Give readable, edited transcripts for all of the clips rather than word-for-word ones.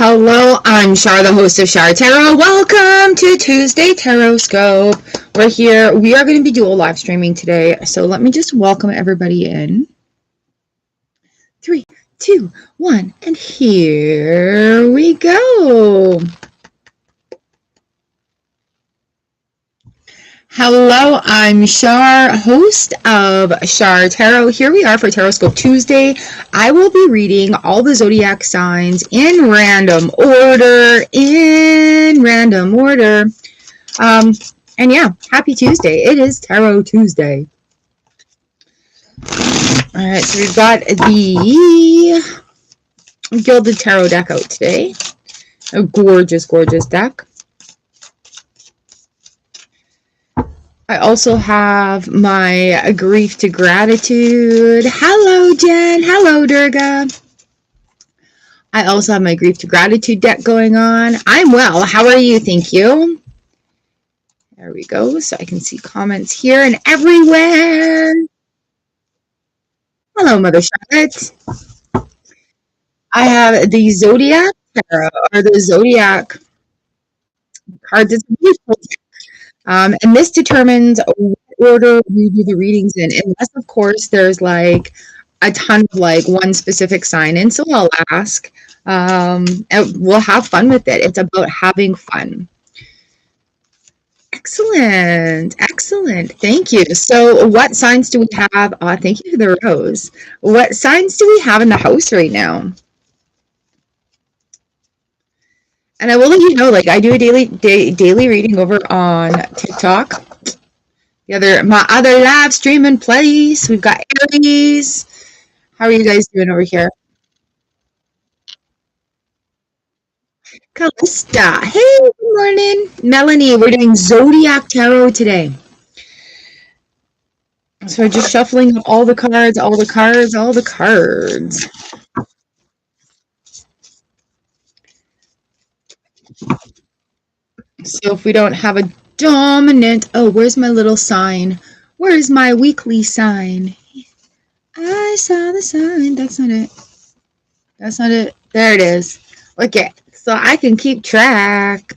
Hello, I'm Char, the host of Char Tarot. Welcome to Tuesday Tarot Scope. We're here. We are going to be dual live streaming today. So let me just welcome everybody in. 3, 2, 1, and here we go. Hello, I'm Char, host of Char Tarot. Here we are for Tarot Scope Tuesday. I will be reading all the Zodiac signs in random order. And yeah, happy Tuesday. It is Tarot Tuesday. All right, so we've got the Gilded Tarot deck out today. A gorgeous, gorgeous deck. I also have my Grief to Gratitude. Hello, Jen. Hello, Durga. I also have my Grief to Gratitude deck going on. I'm well. How are you? Thank you. There we go. So I can see comments here and everywhere. Hello, Mother Charlotte. I have the Zodiac Tarot, or the Zodiac cards. It's beautiful. And this determines what order we do the readings in, unless, of course, there's like a ton of like one specific sign. And so I'll ask, and we'll have fun with it. It's about having fun. Excellent. Excellent. Thank you. So what signs do we have? Thank you for the rose. What signs do we have in the house right now? And I will let you know, like, I do a daily reading over on TikTok. My other live streaming place. We've got Aries. How are you guys doing over here? Callista. Hey, good morning. Melanie, we're doing Zodiac Tarot today. So we're just shuffling up all the cards. So if we don't have a dominant, where's my little sign? Where's my weekly sign? I saw the sign. That's not it. There it is. Okay, so I can keep track.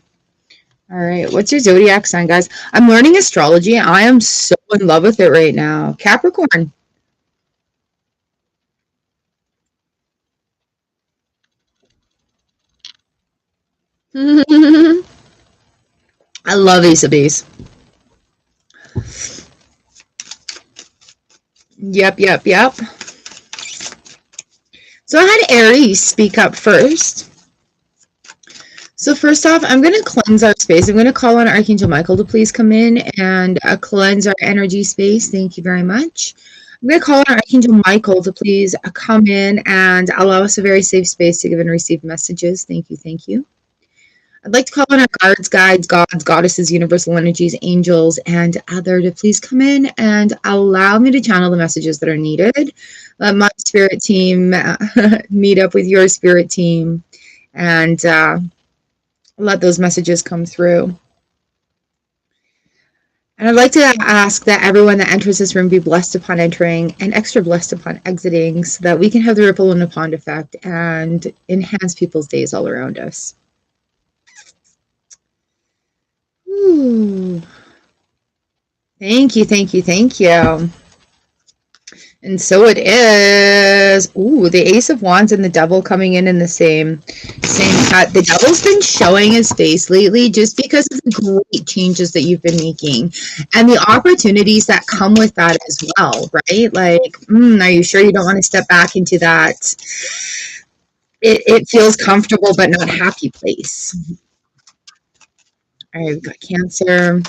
All right, what's your zodiac sign, guys? I'm learning astrology. I am so in love with it right now. Capricorn. I love Ace of Base. Yep. So I had Aries speak up first. So first off, I'm going to cleanse our space. I'm going to call on Archangel Michael to please come in and cleanse our energy space. Thank you very much. I'm going to call on Archangel Michael to please come in and allow us a very safe space to give and receive messages. Thank you. I'd like to call on our guards, guides, gods, goddesses, universal energies, angels, and other to please come in and allow me to channel the messages that are needed. Let my spirit team meet up with your spirit team and let those messages come through. And I'd like to ask that everyone that enters this room be blessed upon entering and extra blessed upon exiting so that we can have the ripple in the pond effect and enhance people's days all around us. Ooh. Thank you. And so it is. Ooh, the Ace of Wands and the Devil coming in the same cut. The Devil's been showing his face lately just because of the great changes that you've been making and the opportunities that come with that as well, right? Like, are you sure you don't want to step back into that? It feels comfortable but not happy place. All right, we've got Cancer.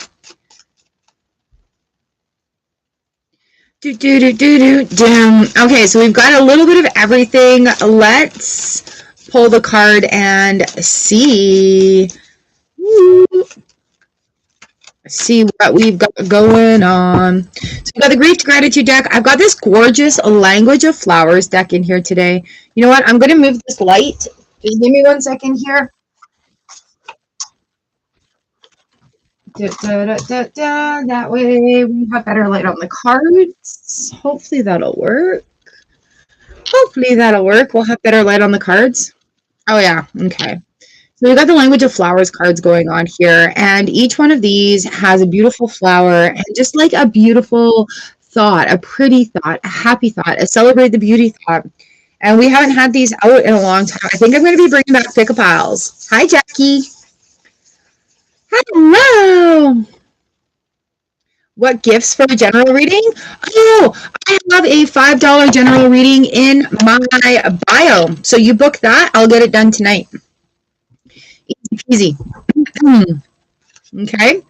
Okay, so we've got a little bit of everything. Let's pull the card and see what we've got going on. So we've got the Grief to Gratitude deck. I've got this gorgeous Language of Flowers deck in here today. You know what? I'm going to move this light. Just give me 1 second here. That way we have better light on the cards. Hopefully that'll work. We'll have better light on the cards. Oh yeah, okay. So we got the language of flowers cards going on here, and each one of these has a beautiful flower and just like a beautiful thought, a pretty thought, a happy thought, a celebrate the beauty thought. And we haven't had these out in a long time. I think I'm going to be bringing back pick-a-piles. Hi, Jackie. Hello. What gifts for a general reading? Oh, I have a $5 general reading in my bio. So you book that, I'll get it done tonight. Easy peasy. Okay.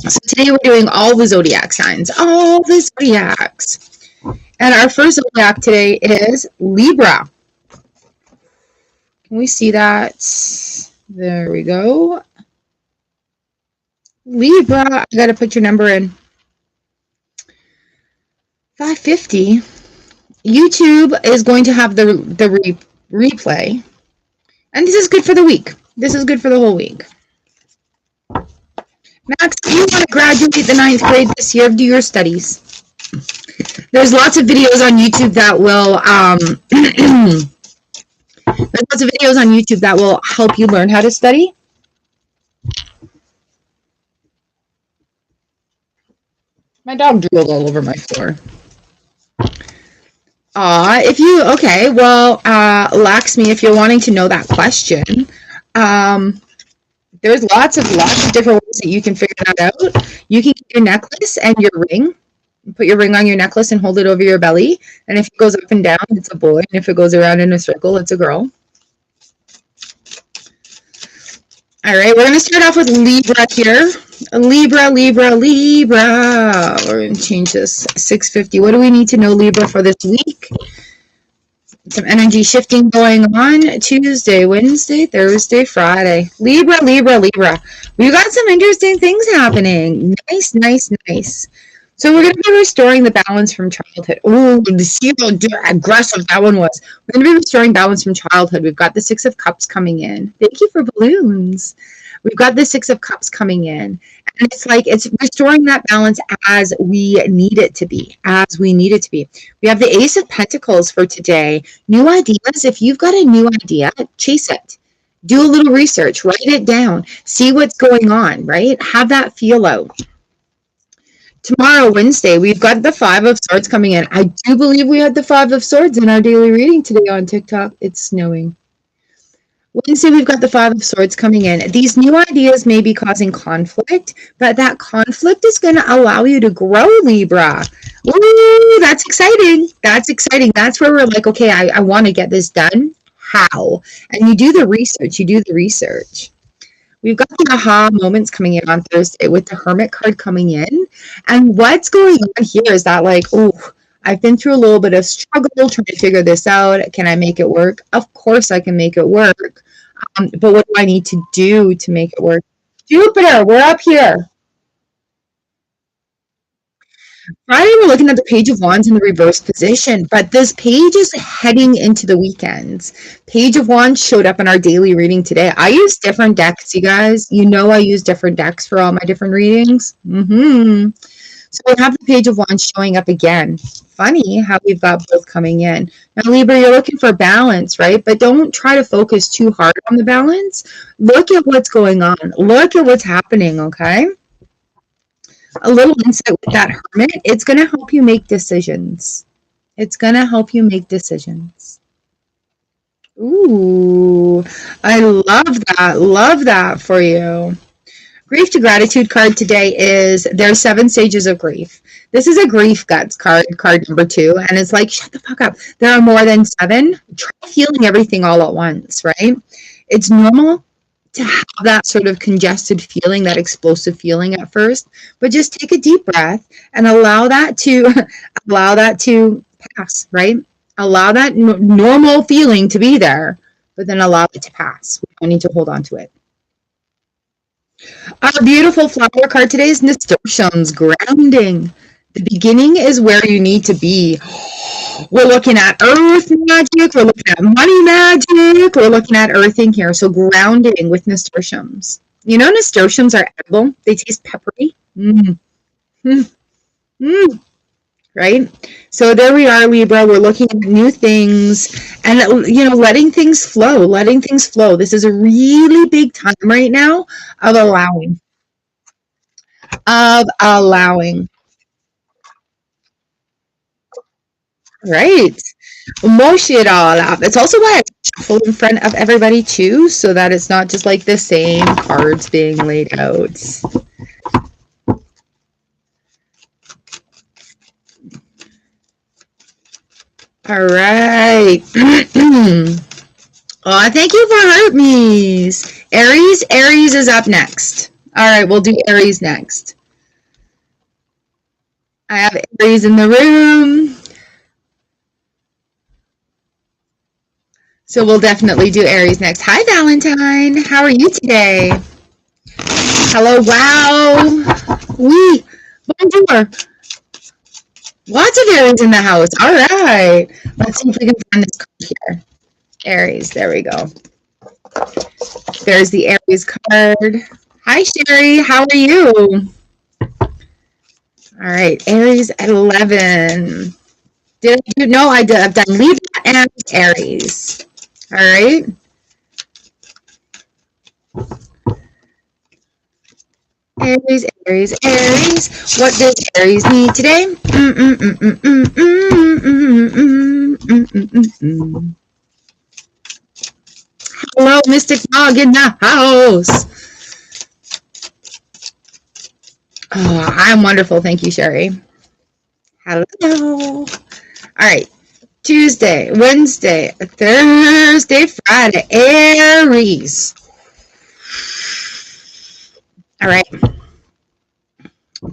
So today we're doing all the zodiac signs, all the zodiacs. And our first zodiac today is Libra. Can we see that? There we go. Libra, I got to put your number in. 550. YouTube is going to have the replay. And this is good for the week. This is good for the whole week. Max, if you want to graduate the 9th grade this year, do your studies. There's lots of videos on YouTube that will help you learn how to study. My dog drooled all over my floor. Laxmi, if you're wanting to know that question, there's lots of different ways that you can figure that out. You can get your necklace and your ring. Put your ring on your necklace and hold it over your belly. And if it goes up and down, it's a boy. And if it goes around in a circle, it's a girl. All right, we're going to start off with Libra here. Libra. We're going to change this 650. What do we need to know, Libra, for this week? Some energy shifting going on. Tuesday, Wednesday, Thursday, Friday. Libra. We've got some interesting things happening. Nice. So we're going to be restoring the balance from childhood. Oh, see how aggressive that one was. We're going to be restoring balance from childhood. We've got the 6 of Cups coming in. Thank you for balloons. We've got the 6 of Cups coming in. And it's like it's restoring that balance as we need it to be. We have the Ace of Pentacles for today. New ideas. If you've got a new idea, chase it. Do a little research. Write it down. See what's going on, right? Have that feel out. Tomorrow, Wednesday, we've got the 5 of Swords coming in. I do believe we had the 5 of Swords in our daily reading today on TikTok. It's snowing. Wednesday, we've got the 5 of Swords coming in. These new ideas may be causing conflict, but that conflict is going to allow you to grow, Libra. Ooh, that's exciting. That's where we're like, okay, I want to get this done. How? And you do the research. We've got the aha moments coming in on Thursday with the Hermit card coming in. And what's going on here is that I've been through a little bit of struggle trying to figure this out. Can I make it work? Of course I can make it work. But what do I need to do to make it work? Jupiter, we're up here. Friday, we're looking at the Page of Wands in the reverse position, but this page is heading into the weekends. Page of Wands showed up in our daily reading today. I use different decks, you guys. You know I use different decks for all my different readings. So we have the Page of Wands showing up again. Funny how we've got both coming in. Now, Libra, you're looking for balance, right? But don't try to focus too hard on the balance. Look at what's going on. Look at what's happening, okay? A little insight with that Hermit, it's going to help you make decisions. Ooh, I love that for you. Grief to Gratitude card today is there's 7 stages of grief. This is a grief guts card number 2, and it's like, shut the fuck up. There are more than 7. Try feeling everything all at once, right? It's normal to have that sort of congested feeling, that explosive feeling at first, but just take a deep breath and allow that to pass, right? Allow that normal feeling to be there, but then allow it to pass. We don't need to hold on to it. Our beautiful flower card today is Nasturtiums, grounding. The beginning is where you need to be. We're looking at earth magic. We're looking at money magic. We're looking at earthing here. So grounding with nasturtiums. You know, nasturtiums are edible. They taste peppery. right? So there we are, Libra. We're looking at new things and, letting things flow, letting things flow. This is a really big time right now of allowing, of allowing, right? Mush it all up. It's also why I shuffle in front of everybody too, so that it's not just like the same cards being laid out. All right. Oh, thank you for Hermes. Aries is up next. All right, we'll do Aries next. I have Aries in the room. So we'll definitely do Aries next. Hi, Valentine. How are you today? Hello. Wow. Oui. Bonjour. Lots of Aries in the house. All right. Let's see if we can find this card here. Aries. There we go. There's the Aries card. Hi, Sherry. How are you? All right. Aries at 11. Did I do? No, I did. I've done Libra and Aries. All right. Aries. What does Aries need today? Hello, Mystic Dog in the house. Oh, I'm wonderful. Thank you, Sherry. Hello. All right. Tuesday, Wednesday, Thursday, Friday, Aries. All right.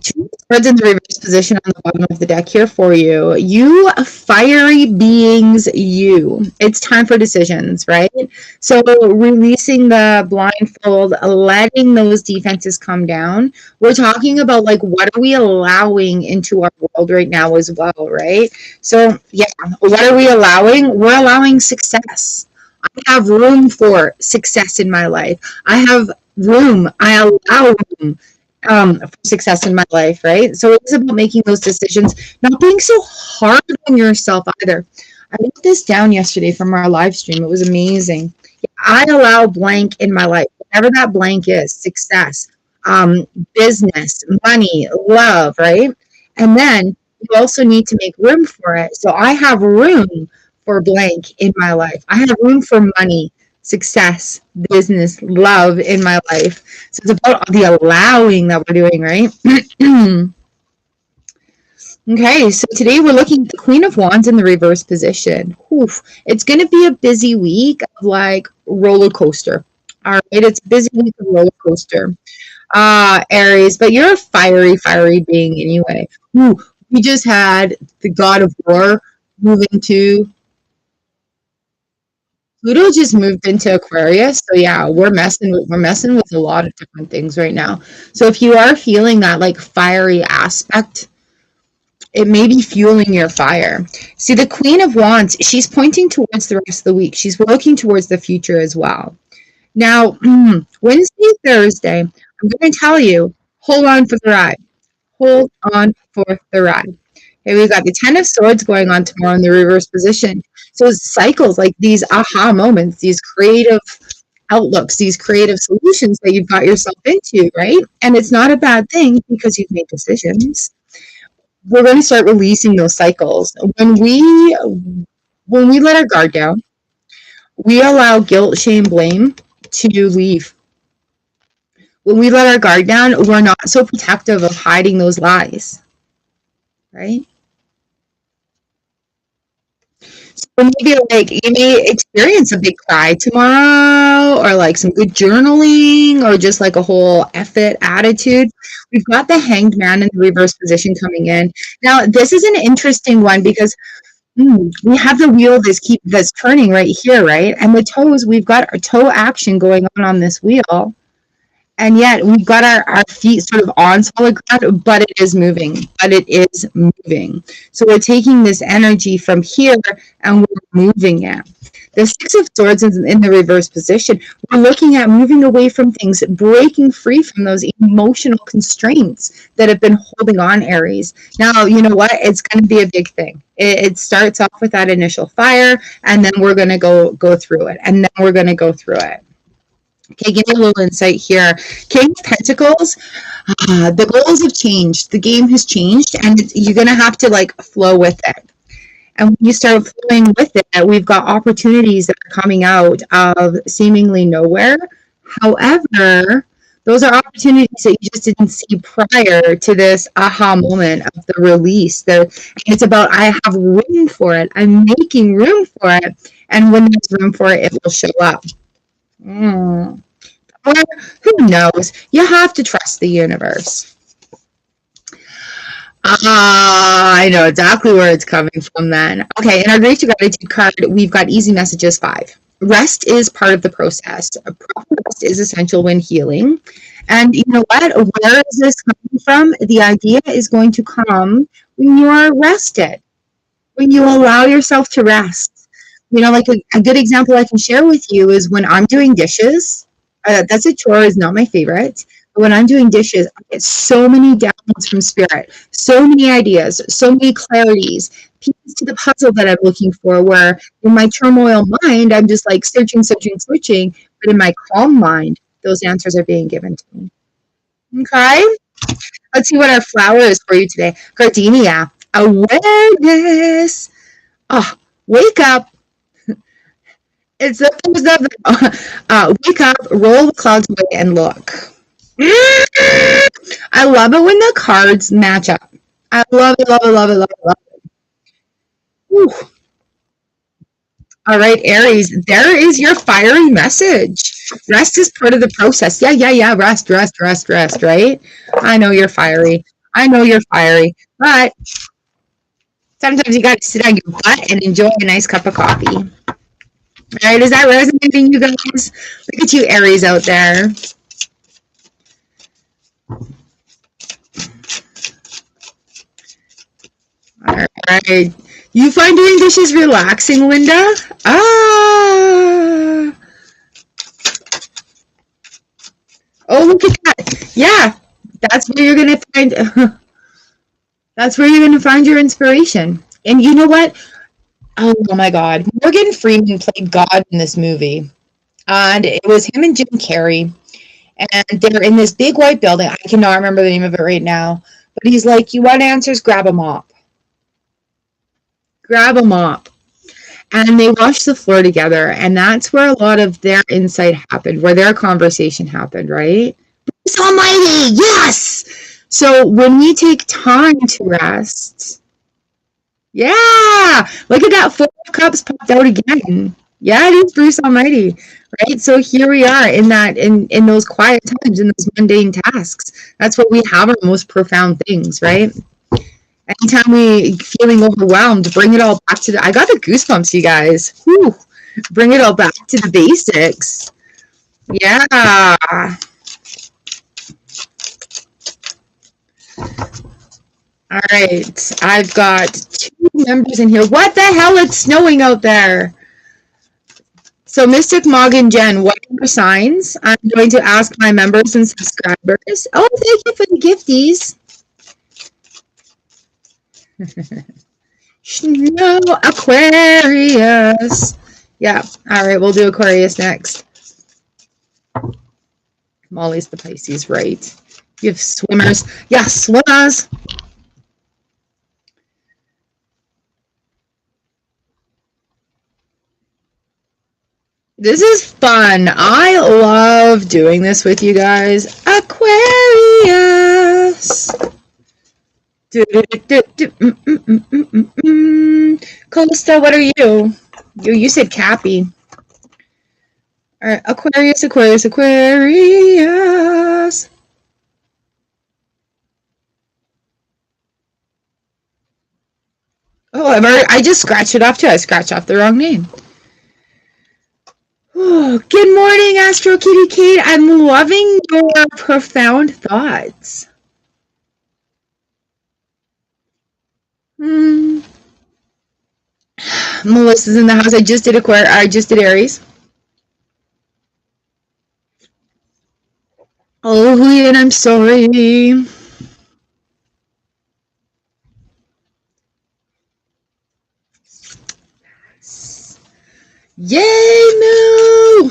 Two cards in the reverse position on the bottom of the deck here for you. You fiery beings, you. It's time for decisions, right? So releasing the blindfold, letting those defenses come down. We're talking about like what are we allowing into our world right now as well, right? So yeah, what are we allowing? We're allowing success. I have room for success in my life. I have room. I allow room for success in my life, right? So it's about making those decisions, not being so hard on yourself either. I wrote this down yesterday from our live stream. It was amazing. I allow blank in my life, whatever that blank is, success, business, money, love, right? And then you also need to make room for it. So I have room for blank in my life. I have room for money, success, business, love in my life. So it's about the allowing that we're doing, right? Okay, so today we're looking at the Queen of Wands in the reverse position. Oof. It's going to be a busy week of like roller coaster. All right, it's a busy week of roller coaster. Aries, but you're a fiery being anyway. Ooh, we just had the God of War moving to Pluto just moved into Aquarius, so yeah, we're messing with a lot of different things right now. So if you are feeling that like fiery aspect, it may be fueling your fire. See, the Queen of Wands, she's pointing towards the rest of the week. She's looking towards the future as well. Now, Wednesday, Thursday, I'm going to tell you, hold on for the ride. Hold on for the ride. Okay, we've got the Ten of Swords going on tomorrow in the reverse position. So it's cycles like these aha moments, these creative outlooks, these creative solutions that you've got yourself into, right? And it's not a bad thing because you've made decisions. We're going to start releasing those cycles. When we let our guard down, we allow guilt, shame, blame to leave. When we let our guard down, we're not so protective of hiding those lies, right? So maybe like you may experience a big cry tomorrow or like some good journaling or just like a whole F it attitude. We've got the Hanged Man in the reverse position coming in. Now, this is an interesting one because we have the wheel that's turning right here, right? And the toes, we've got our toe action going on this wheel. And yet we've got our feet sort of on solid ground, but it is moving. So we're taking this energy from here and we're moving it. The Six of Swords is in the reverse position. We're looking at moving away from things, breaking free from those emotional constraints that have been holding on, Aries. Now, you know what? It's going to be a big thing. It starts off with that initial fire, and then we're going to go through it, and then we're going to go through it. Okay, give me a little insight here. King of Pentacles, the goals have changed. The game has changed, and you're going to have to like flow with it. And when you start flowing with it, we've got opportunities that are coming out of seemingly nowhere. However, those are opportunities that you just didn't see prior to this aha moment of the release. It's about, I have room for it. I'm making room for it. And when there's room for it, it will show up. Or who knows? You have to trust the universe. I know exactly where it's coming from then. Okay, in our Great Gratitude card, we've got easy messages 5. Rest is part of the process. Proper rest is essential when healing. And you know what? Where is this coming from? The idea is going to come when you are rested, when you allow yourself to rest. You know, like a good example I can share with you is when I'm doing dishes. That's a chore, is not my favorite. But when I'm doing dishes, I get so many downloads from spirit, so many ideas, so many clarities, pieces to the puzzle that I'm looking for, where in my turmoil mind, I'm just like searching. But in my calm mind, those answers are being given to me. Okay? Let's see what our flower is for you today. Gardenia. Awareness. Oh, wake up. It's the wake up, roll the clouds away, and look. I love it when the cards match up. I love it. Whew. All right, Aries, there is your fiery message. Rest is part of the process. Yeah. Rest, right? I know you're fiery. But sometimes you got to sit on your butt and enjoy a nice cup of coffee. All right, is that resonating, you guys? Look at you, Aries, out there. All right. You find doing dishes relaxing, Linda? Ah. Oh, look at that. Yeah, that's where you're going to find that's where you're going to find your inspiration. And you know what? Oh my God. Morgan Freeman played God in this movie. And it was him and Jim Carrey. And they're in this big white building. I cannot remember the name of it right now. But he's like, you want answers? Grab a mop. Grab a mop. And they wash the floor together. And that's where a lot of their insight happened, where their conversation happened, right? It's almighty. Yes. So when we take time to rest, yeah, look at that 4 of Cups popped out again. Yeah, it is Bruce Almighty, right? So here we are in those quiet times, in those mundane tasks. That's where we have our most profound things, right? Anytime we feeling overwhelmed, bring it all back to I got the goosebumps, you guys. Whew. Bring it all back to the basics. Yeah. All right, I've got 2 members in here. What the hell? It's snowing out there. So Mystic, Mog, and Jen, what are your signs? I'm going to ask my members and subscribers. Oh, thank you for the gifties. Snow, Aquarius. Yeah, all right, we'll do Aquarius next. Molly's the Pisces, right? You have swimmers. Yeah, swimmers. This is fun. I love doing this with you guys. Aquarius. Calista, what are you? You said Cappy. All right, Aquarius. Oh, I just scratched it off too. I scratched off the wrong name. Oh, good morning, Astro Kitty Kate. I'm loving your profound thoughts. Melissa's in the house. I just did Aries. Oh, Julian, I'm sorry. Yay, Moo!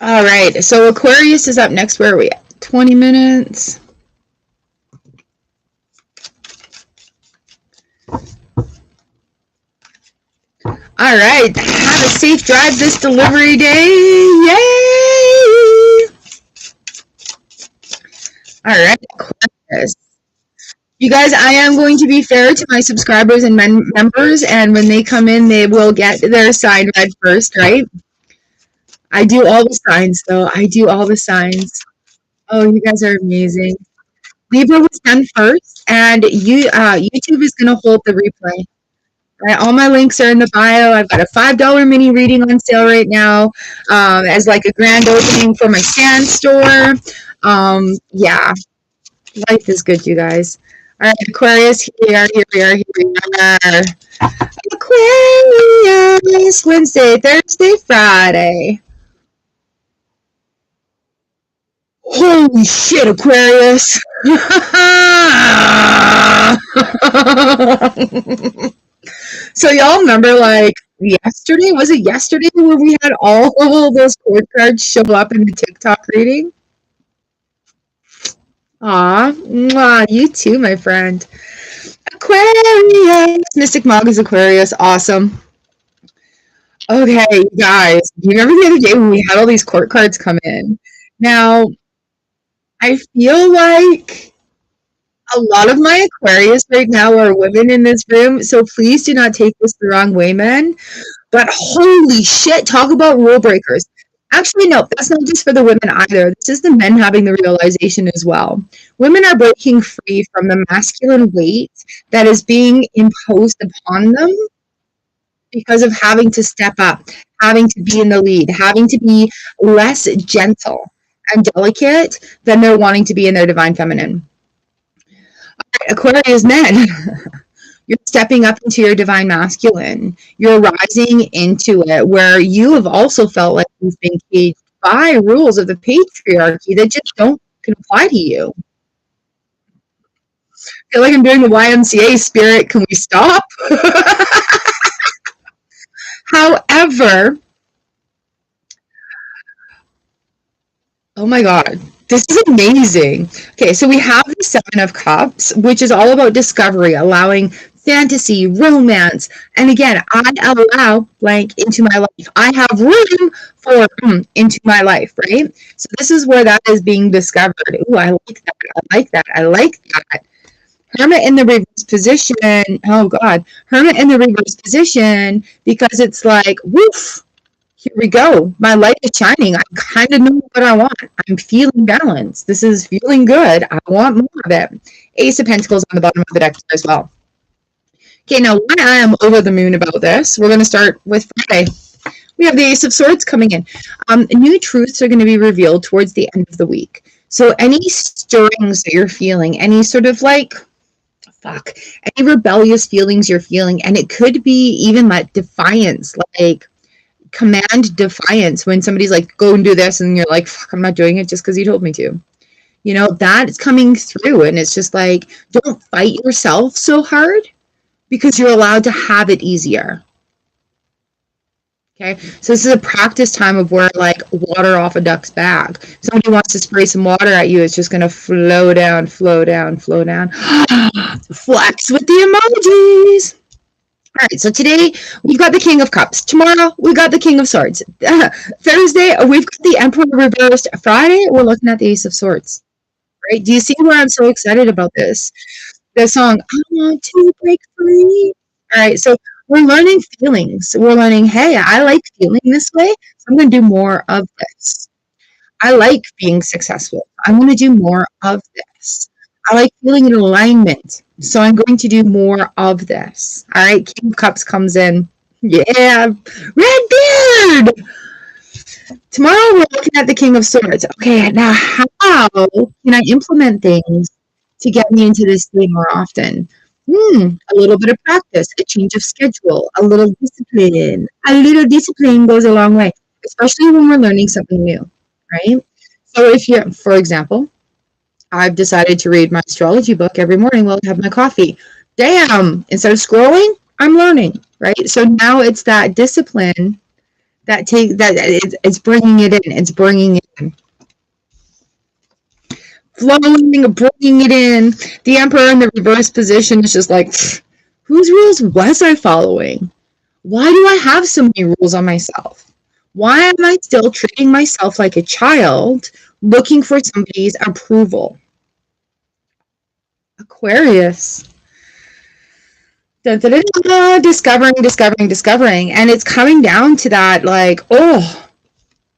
All right, so Aquarius is up next. Where are we at? 20 minutes. All right, have a safe drive this delivery day. Yay! All right, Aquarius. You guys, I am going to be fair to my subscribers and members, and when they come in, they will get their sign read first, right? I do all the signs, though. I do all the signs. Oh, you guys are amazing. Libra was done first, and YouTube is going to hold the replay. Right, all my links are in the bio. I've got a $5 mini reading on sale right now as like a grand opening for my stand store. Yeah, life is good, you guys. All right, Aquarius, here we are. Aquarius, Wednesday, Thursday, Friday. Holy shit, Aquarius. So y'all remember, like, yesterday? Was it yesterday where we had all of those code cards show up in the TikTok reading? Aw, mwah, you too, my friend. Aquarius. Mystic Mog is Aquarius. Awesome. Okay, guys. Do you remember the other day when we had all these court cards come in? Now, I feel like a lot of my Aquarius right now are women in this room, so please do not take this the wrong way, men. But holy shit, talk about rule breakers. Actually, no, that's not just for the women either. This is the men having the realization as well. Women are breaking free from the masculine weight that is being imposed upon them because of having to step up, having to be in the lead, having to be less gentle and delicate than they're wanting to be in their divine feminine. Aquarius men, you're stepping up into your divine masculine. You're rising into it where you have also felt like you've been caged by rules of the patriarchy that just don't apply to you. I feel like I'm doing the YMCA spirit. Can we stop? However, oh my God, this is amazing. Okay, so we have the Seven of Cups, which is all about discovery, allowing fantasy, romance, and again, I allow blank into my life. I have room for into my life, right? So this is where that is being discovered. Ooh, I like that. I like that. I like that. Hermit in the reverse position. Oh God, Hermit in the reverse position because it's like, woof. Here we go. My light is shining. I kind of know what I want. I'm feeling balanced. This is feeling good. I want more of it. Ace of Pentacles on the bottom of the deck as well. Okay, now why I am over the moon about this, we're going to start with Friday. We have the Ace of Swords coming in. New truths are going to be revealed towards the end of the week. So any stirrings that you're feeling, any sort of like, any rebellious feelings you're feeling, and it could be even like defiance, like command defiance when somebody's like, go and do this, and you're like, fuck, I'm not doing it just because you told me to. You know, that's coming through, and it's just like, don't fight yourself so hard because you're allowed to have it easier. Okay, so this is a practice time of where, like, water off a duck's back. If somebody wants to spray some water at you, it's just going to flow down, flow down, flow down. Flex with the emojis. All right, so today we've got the King of Cups. Tomorrow we've got the King of Swords. Thursday we've got the Emperor reversed. Friday we're looking at the Ace of Swords. Right? Do you see where I'm so excited about this? The song, I want to break free. All right, so we're learning feelings. We're learning, hey, I like feeling this way, so I'm going to do more of this. I like being successful. I'm going to do more of this. I like feeling in alignment, so I'm going to do more of this. All right, King of Cups comes in. Yeah, red beard. Tomorrow we're looking at the King of Swords. Okay, now how can I implement things to get me into this state more often? A little bit of practice, a change of schedule, a little discipline. A little discipline goes a long way, especially when we're learning something new, right? So if you're, for example, I've decided to read my astrology book every morning while I have my coffee. Damn! Instead of scrolling, I'm learning, right? So now it's that discipline it's bringing it in. It's bringing it in. Flowing, bringing it in. The Emperor in the reverse position is just like, whose rules was I following? Why do I have so many rules on myself? Why am I still treating myself like a child, looking for somebody's approval? Aquarius. Dun, dun, dun, dun, discovering. And it's coming down to that, like, oh,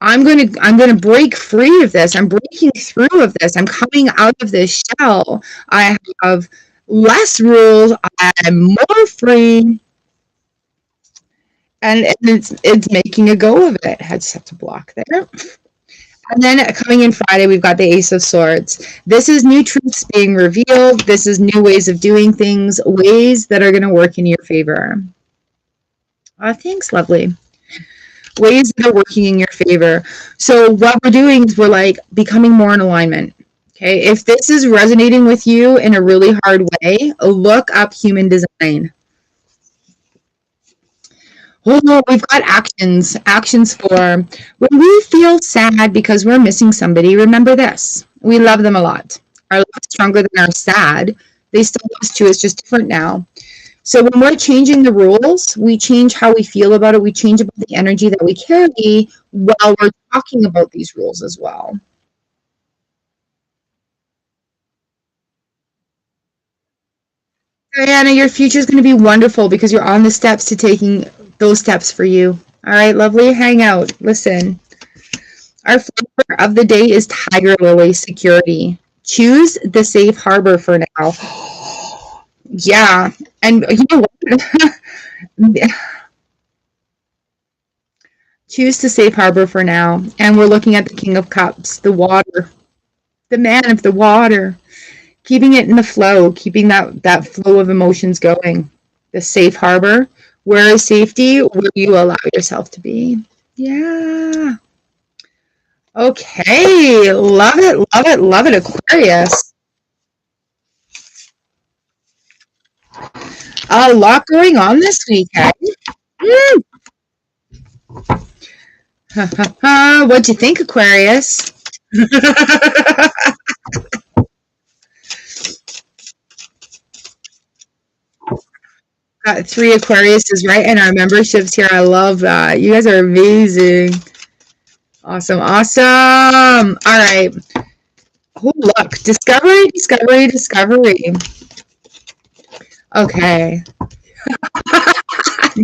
I'm gonna break free of this. I'm breaking through of this. I'm coming out of this shell. I have less rules. I'm more free. And it's making a go of it. I just have to block there. And then coming in Friday, we've got the Ace of Swords. This is new truths being revealed. This is new ways of doing things, ways that are going to work in your favor. Thanks, lovely. Ways that are working in your favor. So what we're doing is we're like becoming more in alignment. Okay, if this is resonating with you in a really hard way, look up human design. Oh, we've got actions. Actions for when we feel sad because we're missing somebody, remember this. We love them a lot. Our love is stronger than our sad. They still love us too. It's just different now. So when we're changing the rules, we change how we feel about it. We change about the energy that we carry while we're talking about these rules as well. Diana, your future is going to be wonderful because you're on the steps to taking those steps for you. All right, lovely. Hang out. Listen. Our flavor of the day is Tiger Lily Security. Choose the safe harbor for now. Yeah. And you know what? Choose the safe harbor for now. And we're looking at the King of Cups, the water, the man of the water. Keeping it in the flow, keeping that flow of emotions going. The safe harbor. Where is safety? Where you allow yourself to be. Yeah. Okay. Love it, love it, love it, Aquarius. A lot going on this week, hey? What'd you think, Aquarius? Got 3 Aquariuses right in our memberships here. I love that. You guys are amazing. Awesome, awesome. All right. Oh, look. Discovery, discovery, discovery. Okay.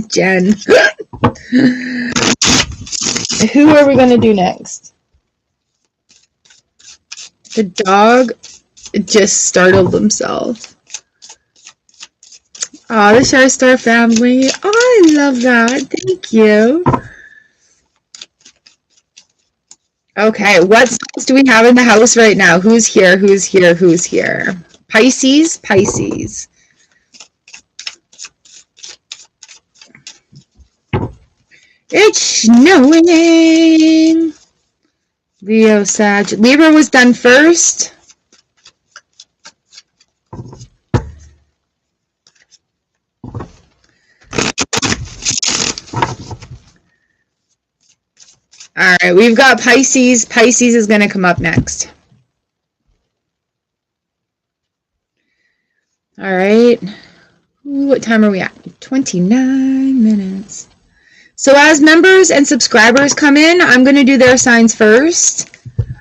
Jen. Who are we going to do next? The dog just startled himself. Oh, the Char Star family. Oh, I love that. Thank you. Okay, what signs do we have in the house right now? Who's here? Who's here? Who's here? Pisces, Pisces. It's snowing. Leo, Sag. Libra was done first. All right, we've got Pisces. Pisces is going to come up next. All right. Ooh, what time are we at? 29 minutes. So as members and subscribers come in, I'm going to do their signs first.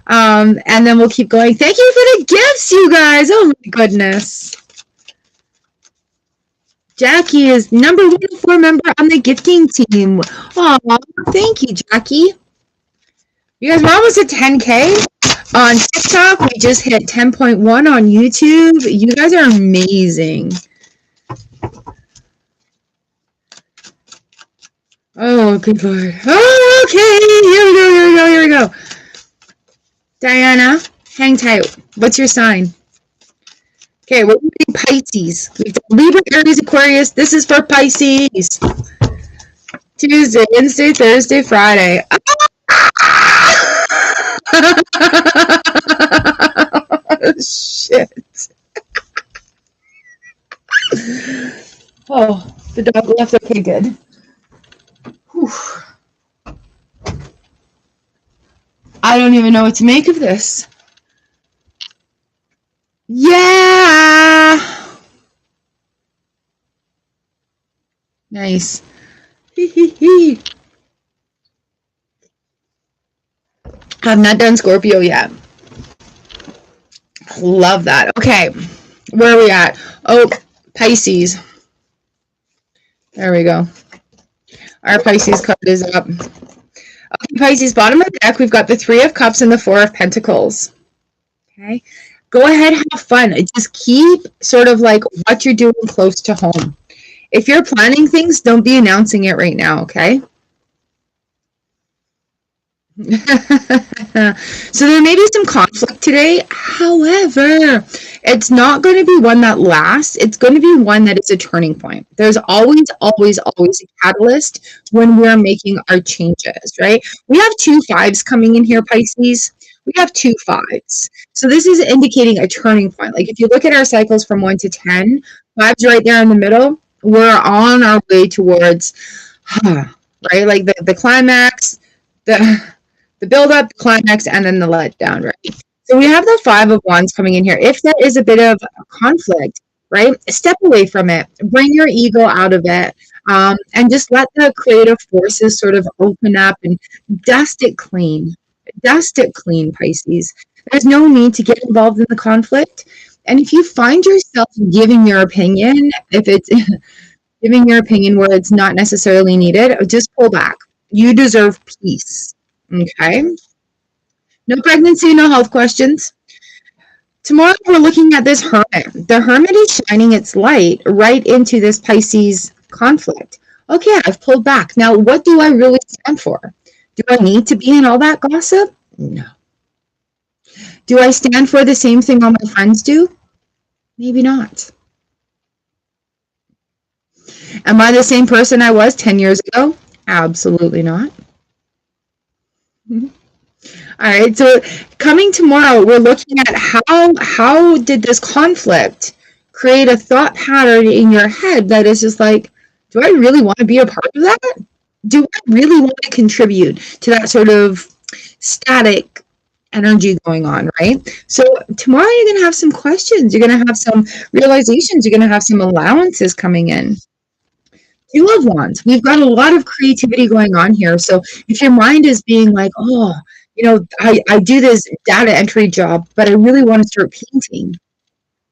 And then we'll keep going. Thank you for the gifts, you guys. Oh, my goodness. Jackie is number 104 member on the gifting team. Aw, thank you, Jackie. You guys, we're almost at 10K. On TikTok, we just hit 10.1 on YouTube. You guys are amazing. Oh, good Lord. Oh, okay. Here we go. Diana, hang tight. What's your sign? Okay, we're doing Pisces. We've done Libra, Aries, Aquarius. This is for Pisces. Tuesday, Wednesday, Thursday, Friday. Shit. Oh, the dog left. Okay, good. Whew. I don't even know what to make of this. Yeah. Nice. I've not done Scorpio yet. Love that. Okay. Where are we at? Oh, Pisces. There we go. Our Pisces card is up. Okay, Pisces, bottom of the deck, we've got the Three of Cups and the Four of Pentacles. Okay. Go ahead, have fun. Just keep sort of like what you're doing close to home. If you're planning things, don't be announcing it right now, okay? So there may be some conflict today. However, it's not going to be one that lasts. It's going to be one that is a turning point. There's always, always, always a catalyst when we're making our changes, right? We have 2 5s coming in here, Pisces. We have 2 5s. So this is indicating a turning point. Like if you look at our cycles from 1 to 10, 5's right there in the middle. We're on our way towards, right? Like the climax, the build up, the climax, and then the letdown, right? So we have the 5 of Wands coming in here. If there is a bit of conflict, right, step away from it. Bring your ego out of it, and just let the creative forces sort of open up and dust it clean. Dust it clean, Pisces. There's no need to get involved in the conflict. And if you find yourself giving your opinion, if it's giving your opinion where it's not necessarily needed, just pull back. You deserve peace. Okay. No pregnancy, no health questions. Tomorrow we're looking at this Hermit. The Hermit is shining its light right into this Pisces conflict. Okay, I've pulled back. Now, what do I really stand for? Do I need to be in all that gossip? No. Do I stand for the same thing all my friends do? Maybe not. Am I the same person I was 10 years ago? Absolutely not. All right, so coming tomorrow, we're looking at how did this conflict create a thought pattern in your head that is just like, do I really want to be a part of that? Do I really want to contribute to that sort of static energy going on, right? So tomorrow you're going to have some questions. You're going to have some realizations. You're going to have some allowances coming in. 2 of Wands. We've got a lot of creativity going on here. So if your mind is being like, oh, you know, I do this data entry job, but I really want to start painting,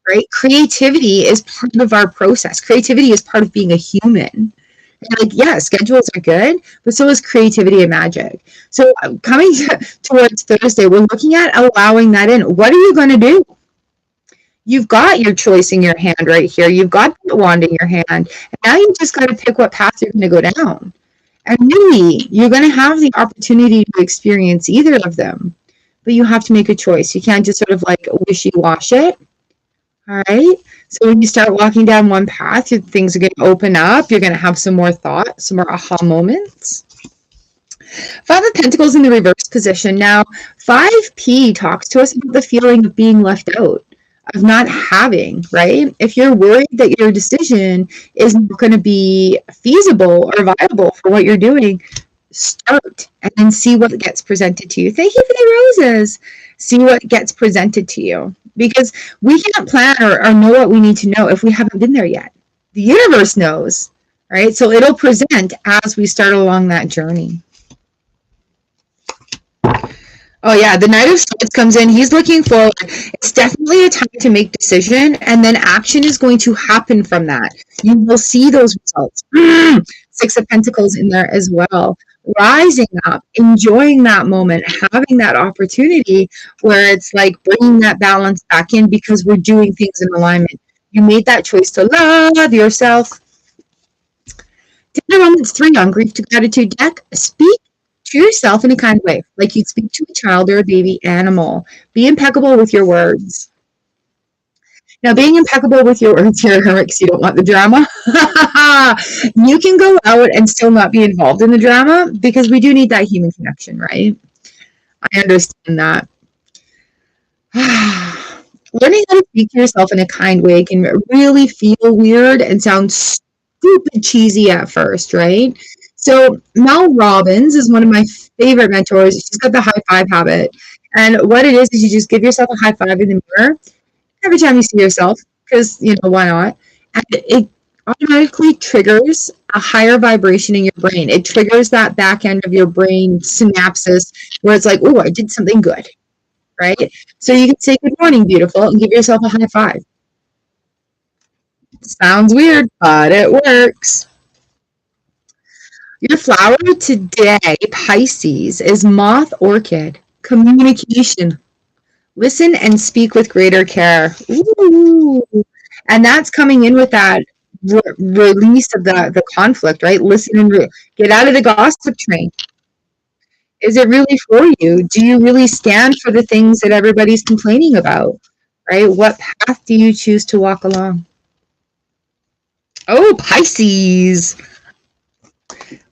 right? Creativity is part of our process. Creativity is part of being a human. And like, yeah, schedules are good, but so is creativity and magic. So coming towards Thursday, we're looking at allowing that in. What are you going to do? You've got your choice in your hand right here. You've got the wand in your hand. And now you just got to pick what path you're going to go down. And really, you're going to have the opportunity to experience either of them. But you have to make a choice. You can't just sort of like wishy-wash it. All right? So when you start walking down one path, things are going to open up. You're going to have some more thought, some more aha moments. 5 of Pentacles in the reverse position. Now, 5P talks to us about the feeling of being left out, of not having, right? If you're worried that your decision isn't going to be feasible or viable for what you're doing, start and then see what gets presented to you. Thank you for the roses. See what gets presented to you. Because we can't plan or know what we need to know if we haven't been there yet. The universe knows, right? So it'll present as we start along that journey. Oh yeah, the Knight of Swords comes in. He's looking forward. It's definitely a time to make decision, and then action is going to happen from that. You will see those results. 6 of Pentacles in there as well. Rising up, enjoying that moment, having that opportunity where it's like bringing that balance back in because we're doing things in alignment. You made that choice to love yourself. Moments 3 on Grief to Gratitude deck. Speak to yourself in a kind of way, like you'd speak to a child or a baby animal. Be impeccable with your words. Now, being impeccable with your words here, because you don't want the drama, you can go out and still not be involved in the drama because we do need that human connection, right? I understand that. Learning how to speak to yourself in a kind way can really feel weird and sound stupid cheesy at first, right? So Mel Robbins is one of my favorite mentors. She's got the high five habit. And what it is you just give yourself a high five in the mirror every time you see yourself, because, why not? And it automatically triggers a higher vibration in your brain. It triggers that back end of your brain synapses where it's like, oh, I did something good, right? So you can say, good morning, beautiful, and give yourself a high five. Sounds weird, but it works. Your flower today, Pisces, is moth orchid. Communication. Listen and speak with greater care. Ooh. And that's coming in with that release of the conflict, right? Listen and get out of the gossip train. Is it really for you? Do you really stand for the things that everybody's complaining about, right? What path do you choose to walk along? Oh, Pisces.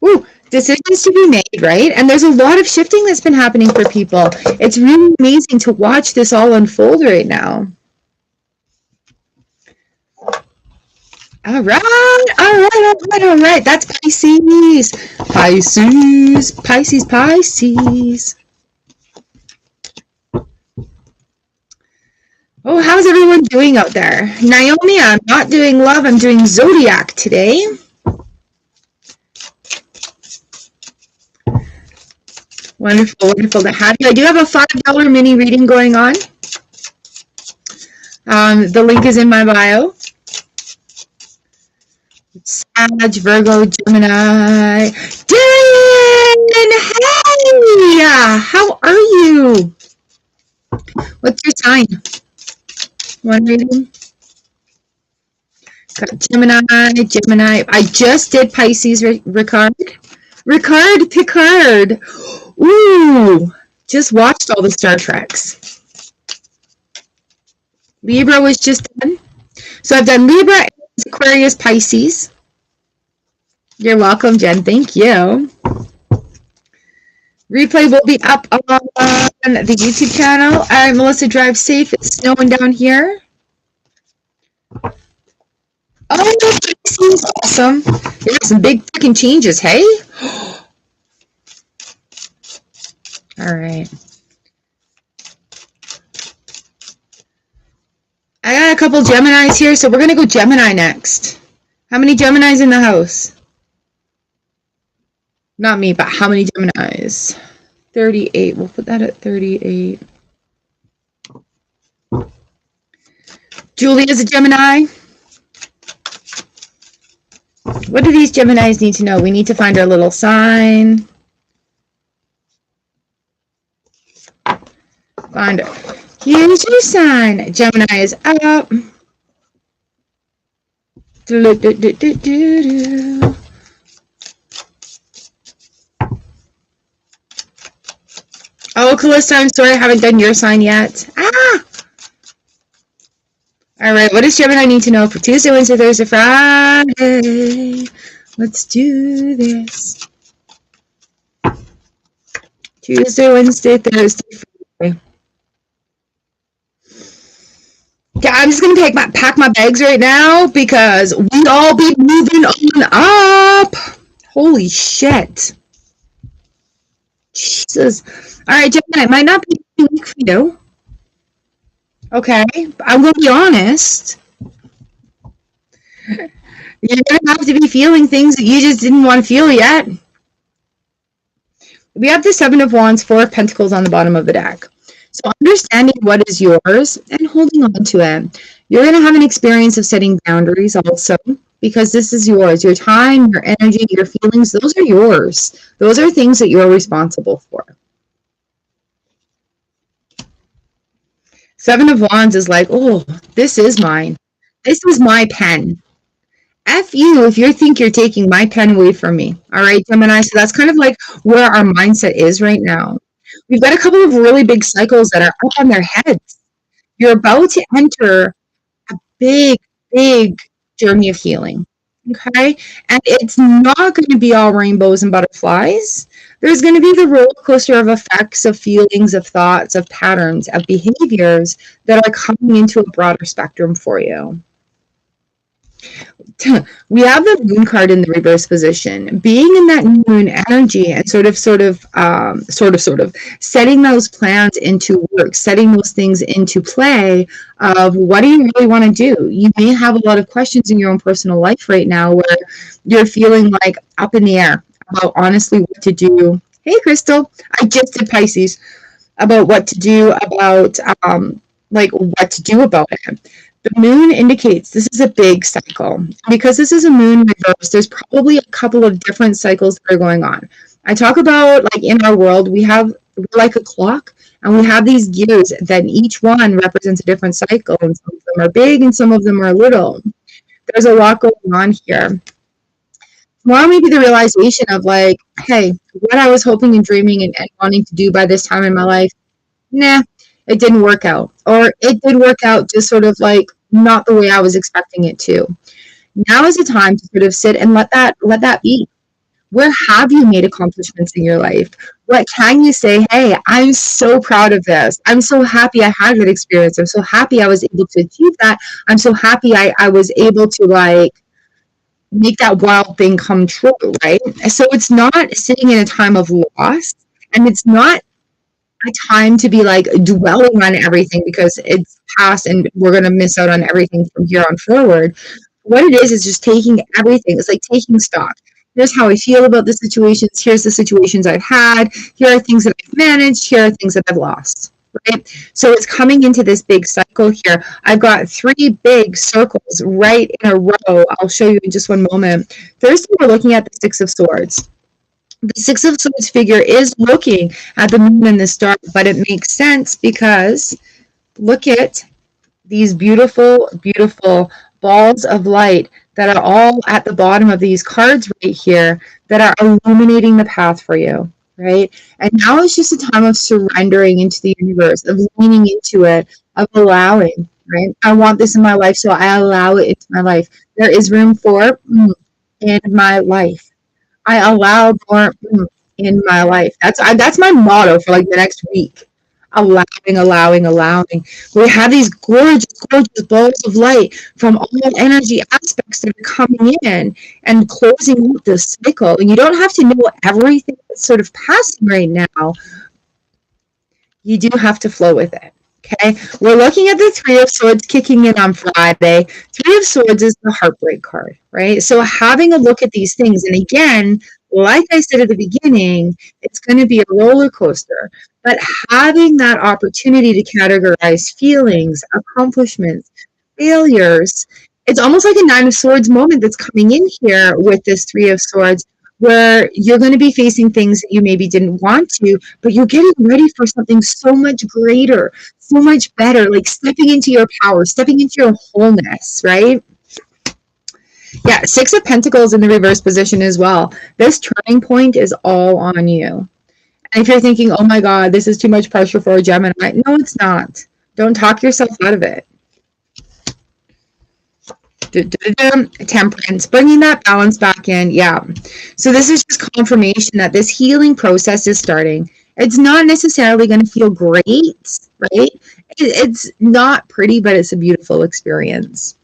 Ooh, decisions to be made, right? And there's a lot of shifting that's been happening for people. It's really amazing to watch this all unfold right now. All right. That's Pisces. Pisces. Oh, how's everyone doing out there? Naomi, I'm not doing love. I'm doing Zodiac today. Wonderful to have you. I do have a $5 mini reading going on. The link is in my bio. Sag, Virgo, Gemini. Darren! Hey! How are you? What's your sign? One reading? Got Gemini. I just did Pisces, Ricard. Picard. Ooh, just watched all the Star Treks. Libra was just done. So I've done Libra, Aquarius, Pisces. You're welcome, Jen. Thank you. Replay will be up on the YouTube channel. Melissa, drive safe. It's snowing down here. Oh, Pisces, awesome. There's some big freaking changes, hey? All right. I got a couple Geminis here, so we're going to go Gemini next. How many Geminis in the house? Not me, but how many Geminis? 38. We'll put that at 38. Julie is a Gemini. What do these Geminis need to know? We need to find our little sign. Find it. Here's your sign. Gemini is up. Oh, Calista, I'm sorry I haven't done your sign yet. All right, what does Gemini need to know for Tuesday, Wednesday, Thursday, Friday? Let's do this. Tuesday, Wednesday, Thursday, Friday. Yeah, I'm just going to pack my bags right now because we all be moving on up. Holy shit. Jesus. All right, Gemini, it might not be a week for you. Okay, I'm going to be honest. You're going to have to be feeling things that you just didn't want to feel yet. We have the Seven of Wands, Four of Pentacles on the bottom of the deck. So understanding what is yours and holding on to it. You're going to have an experience of setting boundaries also, because this is yours. Your time, your energy, your feelings, those are yours. Those are things that you're responsible for. Seven of Wands is like, oh, this is mine. This is my pen. F you if you think you're taking my pen away from me. All right, Gemini. So that's kind of like where our mindset is right now. We've got a couple of really big cycles that are up on their heads. You're about to enter a big, big journey of healing. Okay. And it's not going to be all rainbows and butterflies. There's going to be the roller coaster of effects, of feelings, of thoughts, of patterns, of behaviors that are coming into a broader spectrum for you. We have the moon card in the reverse position. Being in that moon energy and sort of setting those plans into work, setting those things into play of what do you really want to do? You may have a lot of questions in your own personal life right now where you're feeling like up in the air about honestly what to do. Hey, Crystal, I just did Pisces, about what to do about like what to do about it. The moon indicates this is a big cycle. Because this is a moon reverse, there's probably a couple of different cycles that are going on. I talk about, like, in our world, we're like a clock, and we have these gears that each one represents a different cycle, and some of them are big and some of them are little. There's a lot going on here. Tomorrow may be the realization of, like, hey, what I was hoping and dreaming and wanting to do by this time in my life, nah, it didn't work out. Or it did work out, just sort of like not the way I was expecting it to. Now is the time to sort of sit and let that be. Where have you made accomplishments in your life? What can you say, hey, I'm so proud of this. I'm so happy I had that experience. I'm so happy I was able to achieve that. I'm so happy I was able to, like, make that wild thing come true, right? So it's not sitting in a time of loss, and it's not a time to be, like, dwelling on everything because it's past and we're going to miss out on everything from here on forward. What it is just taking everything. It's like taking stock. Here's how I feel about the situations. Here's the situations I've had. Here are things that I've managed. Here are things that I've lost. Right? So it's coming into this big cycle here. I've got 3 big circles right in a row. I'll show you in just one moment. First, we're looking at the 6 of Swords. The 6 of Swords figure is looking at the moon and the star, but it makes sense because look at these beautiful, beautiful balls of light that are all at the bottom of these cards right here that are illuminating the path for you, right? And now it's just a time of surrendering into the universe, of leaning into it, of allowing, right? I want this in my life, so I allow it into my life. There is room for in my life. I allow more in my life. That's my motto for, like, the next week. Allowing. We have these gorgeous, gorgeous balls of light from all energy aspects that are coming in and closing out this cycle. And you don't have to know everything that's sort of passing right now. You do have to flow with it. Okay, we're looking at the 3 of Swords kicking in on Friday. 3 of Swords is the heartbreak card, right? So having a look at these things, and again, like I said at the beginning, it's going to be a roller coaster, but having that opportunity to categorize feelings, accomplishments, failures, it's almost like a 9 of Swords moment that's coming in here with this 3 of Swords, where you're going to be facing things that you maybe didn't want to, but you're getting ready for something so much greater, so much better, like stepping into your power, stepping into your wholeness, right? Yeah, 6 of Pentacles in the reverse position as well. This turning point is all on you. And if you're thinking, oh my God, this is too much pressure for a Gemini, no, it's not. Don't talk yourself out of it. Temperance, bringing that balance back in. Yeah. So this is just confirmation that this healing process is starting. It's not necessarily going to feel great, right? It's not pretty, but it's a beautiful experience.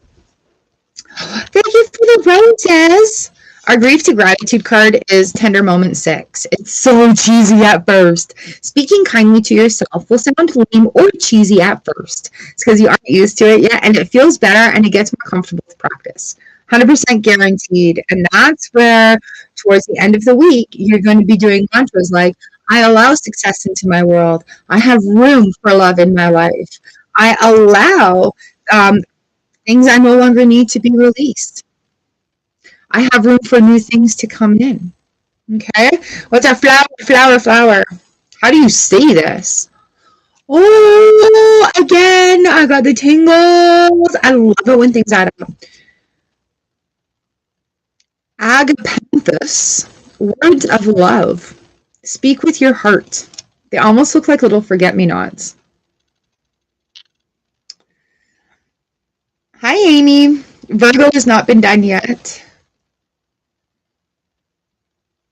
Thank you for the roses. Our grief to gratitude card is Tender Moment 6. It's so cheesy at first. Speaking kindly to yourself will sound lame or cheesy at first. It's because you aren't used to it yet, and it feels better and it gets more comfortable with practice. 100% guaranteed. And that's where, towards the end of the week, you're going to be doing mantras like, I allow success into my world. I have room for love in my life. I allow things I no longer need to be released. I have room for new things to come in. Okay? What's a flower? How do you say this? Oh, again, I got the tingles. I love it when things add up. Agapanthus, words of love. Speak with your heart. They almost look like little forget-me-nots. Hi, Amy. Virgo has not been done yet.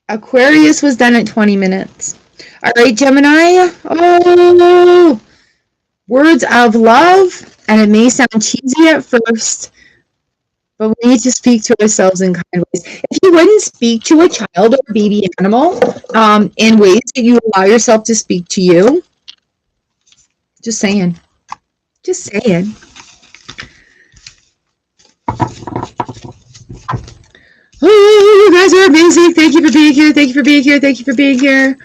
Aquarius was done at 20 minutes. All right, Gemini. Oh, words of love. And it may sound cheesy at first, but we need to speak to ourselves in kind ways. If you wouldn't speak to a child or a baby animal in ways that you allow yourself to speak to you, just saying. Just saying. Oh, you guys are amazing. Thank you for being here. Thank you for being here. Thank you for being here.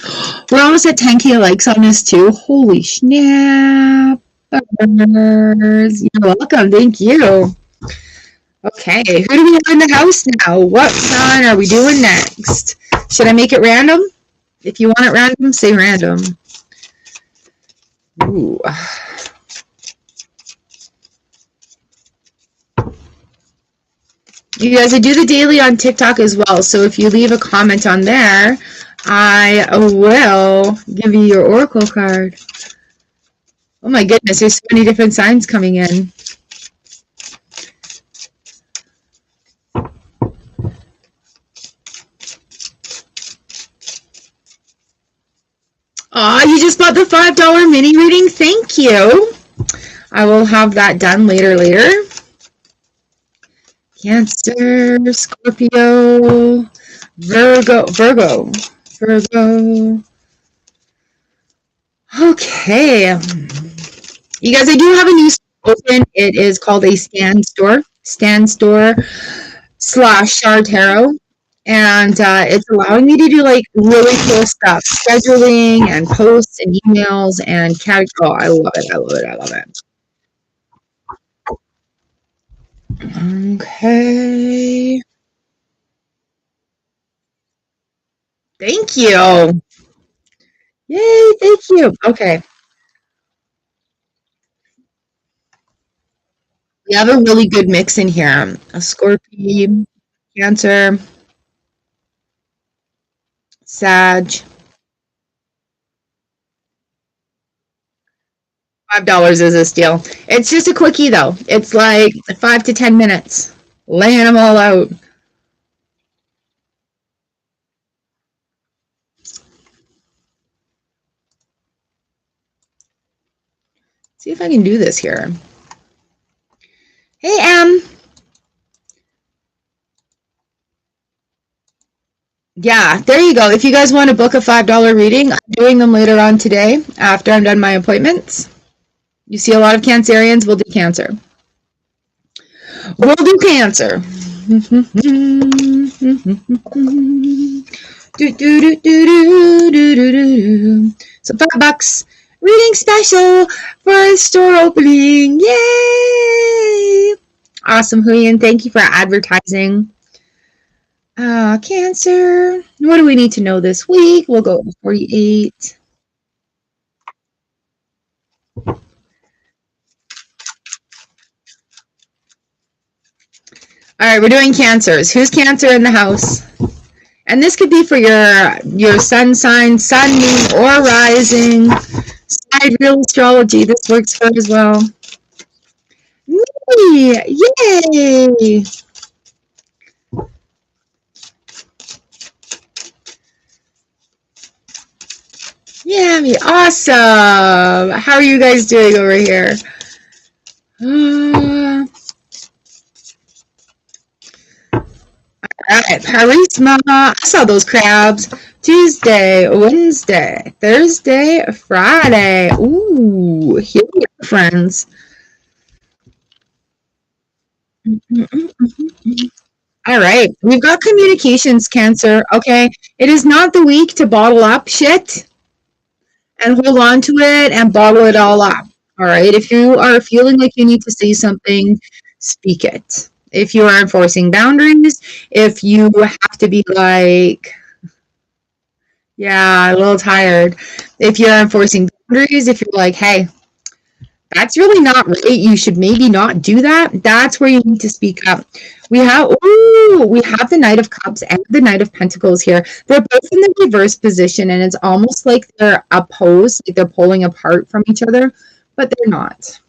We're almost at 10K likes on this too. Holy snap. You're welcome. Thank you. Okay, who do we have in the house now? What sign are we doing next? Should I make it random? If you want it random, say random. Ooh. You guys, I do the daily on TikTok as well, so if you leave a comment on there, I will give you your oracle card. Oh my goodness, there's so many different signs coming in. Aw, you just bought the $5 mini reading? Thank you. I will have that done later. Cancer, Scorpio, Virgo. Okay. You guys, I do have a new store open. It is called a Stan Store / CharTarot. And it's allowing me to do like really cool stuff, scheduling and posts and emails and oh, I love it. Okay. Thank you. Yay, thank you. Okay. We have a really good mix in here. A Scorpio, Cancer, Sag. $5 is a steal. It's just a quickie though. It's like 5 to 10 minutes. Laying them all out. See if I can do this here. Hey, Em. Yeah, there you go. If you guys want to book a $5 reading, I'm doing them later on today after I'm done my appointments. You see a lot of Cancerians, we'll do Cancer. We'll do Cancer. So $5 reading special for a store opening. Yay! Awesome, Huyen. Thank you for advertising. Cancer. What do we need to know this week? We'll go to 48. All right, we're doing Cancers. Who's Cancer in the house? And this could be for your sun sign, sun, moon, or rising. Sidereal astrology. This works for as well. Me! Yay! Yeah, me. Awesome. How are you guys doing over here? All right, Charisma. I saw those crabs. Tuesday, Wednesday, Thursday, Friday. Ooh, here we are, friends. All right, we've got communications, Cancer. Okay, it is not the week to bottle up shit and hold on to it and bottle it all up. All right, if you are feeling like you need to say something, speak it. If you are enforcing boundaries, if you have to be like, yeah, a little tired. If you're enforcing boundaries, if you're like, hey, that's really not right, you should maybe not do that, that's where you need to speak up. We have the Knight of Cups and the Knight of Pentacles here. They're both in the reverse position, and it's almost like they're opposed, like they're pulling apart from each other, but they're not.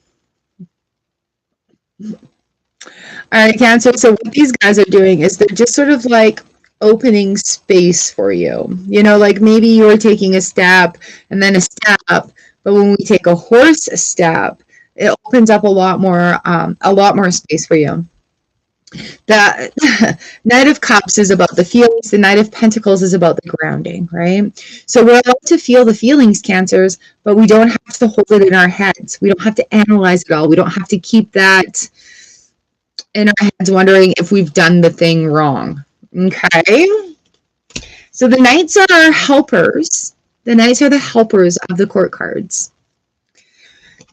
All right, Cancer. So what these guys are doing is they're just sort of like opening space for you. You know, like maybe you're taking a step and then a step, but when we take a horse step, it opens up a lot more space for you. The Knight of Cups is about the feelings. The Knight of Pentacles is about the grounding, right? So we're allowed to feel the feelings, Cancers, but we don't have to hold it in our heads. We don't have to analyze it all. We don't have to keep that in our heads wondering if we've done the thing wrong. Okay? So the Knights are helpers. The Knights are the helpers of the court cards.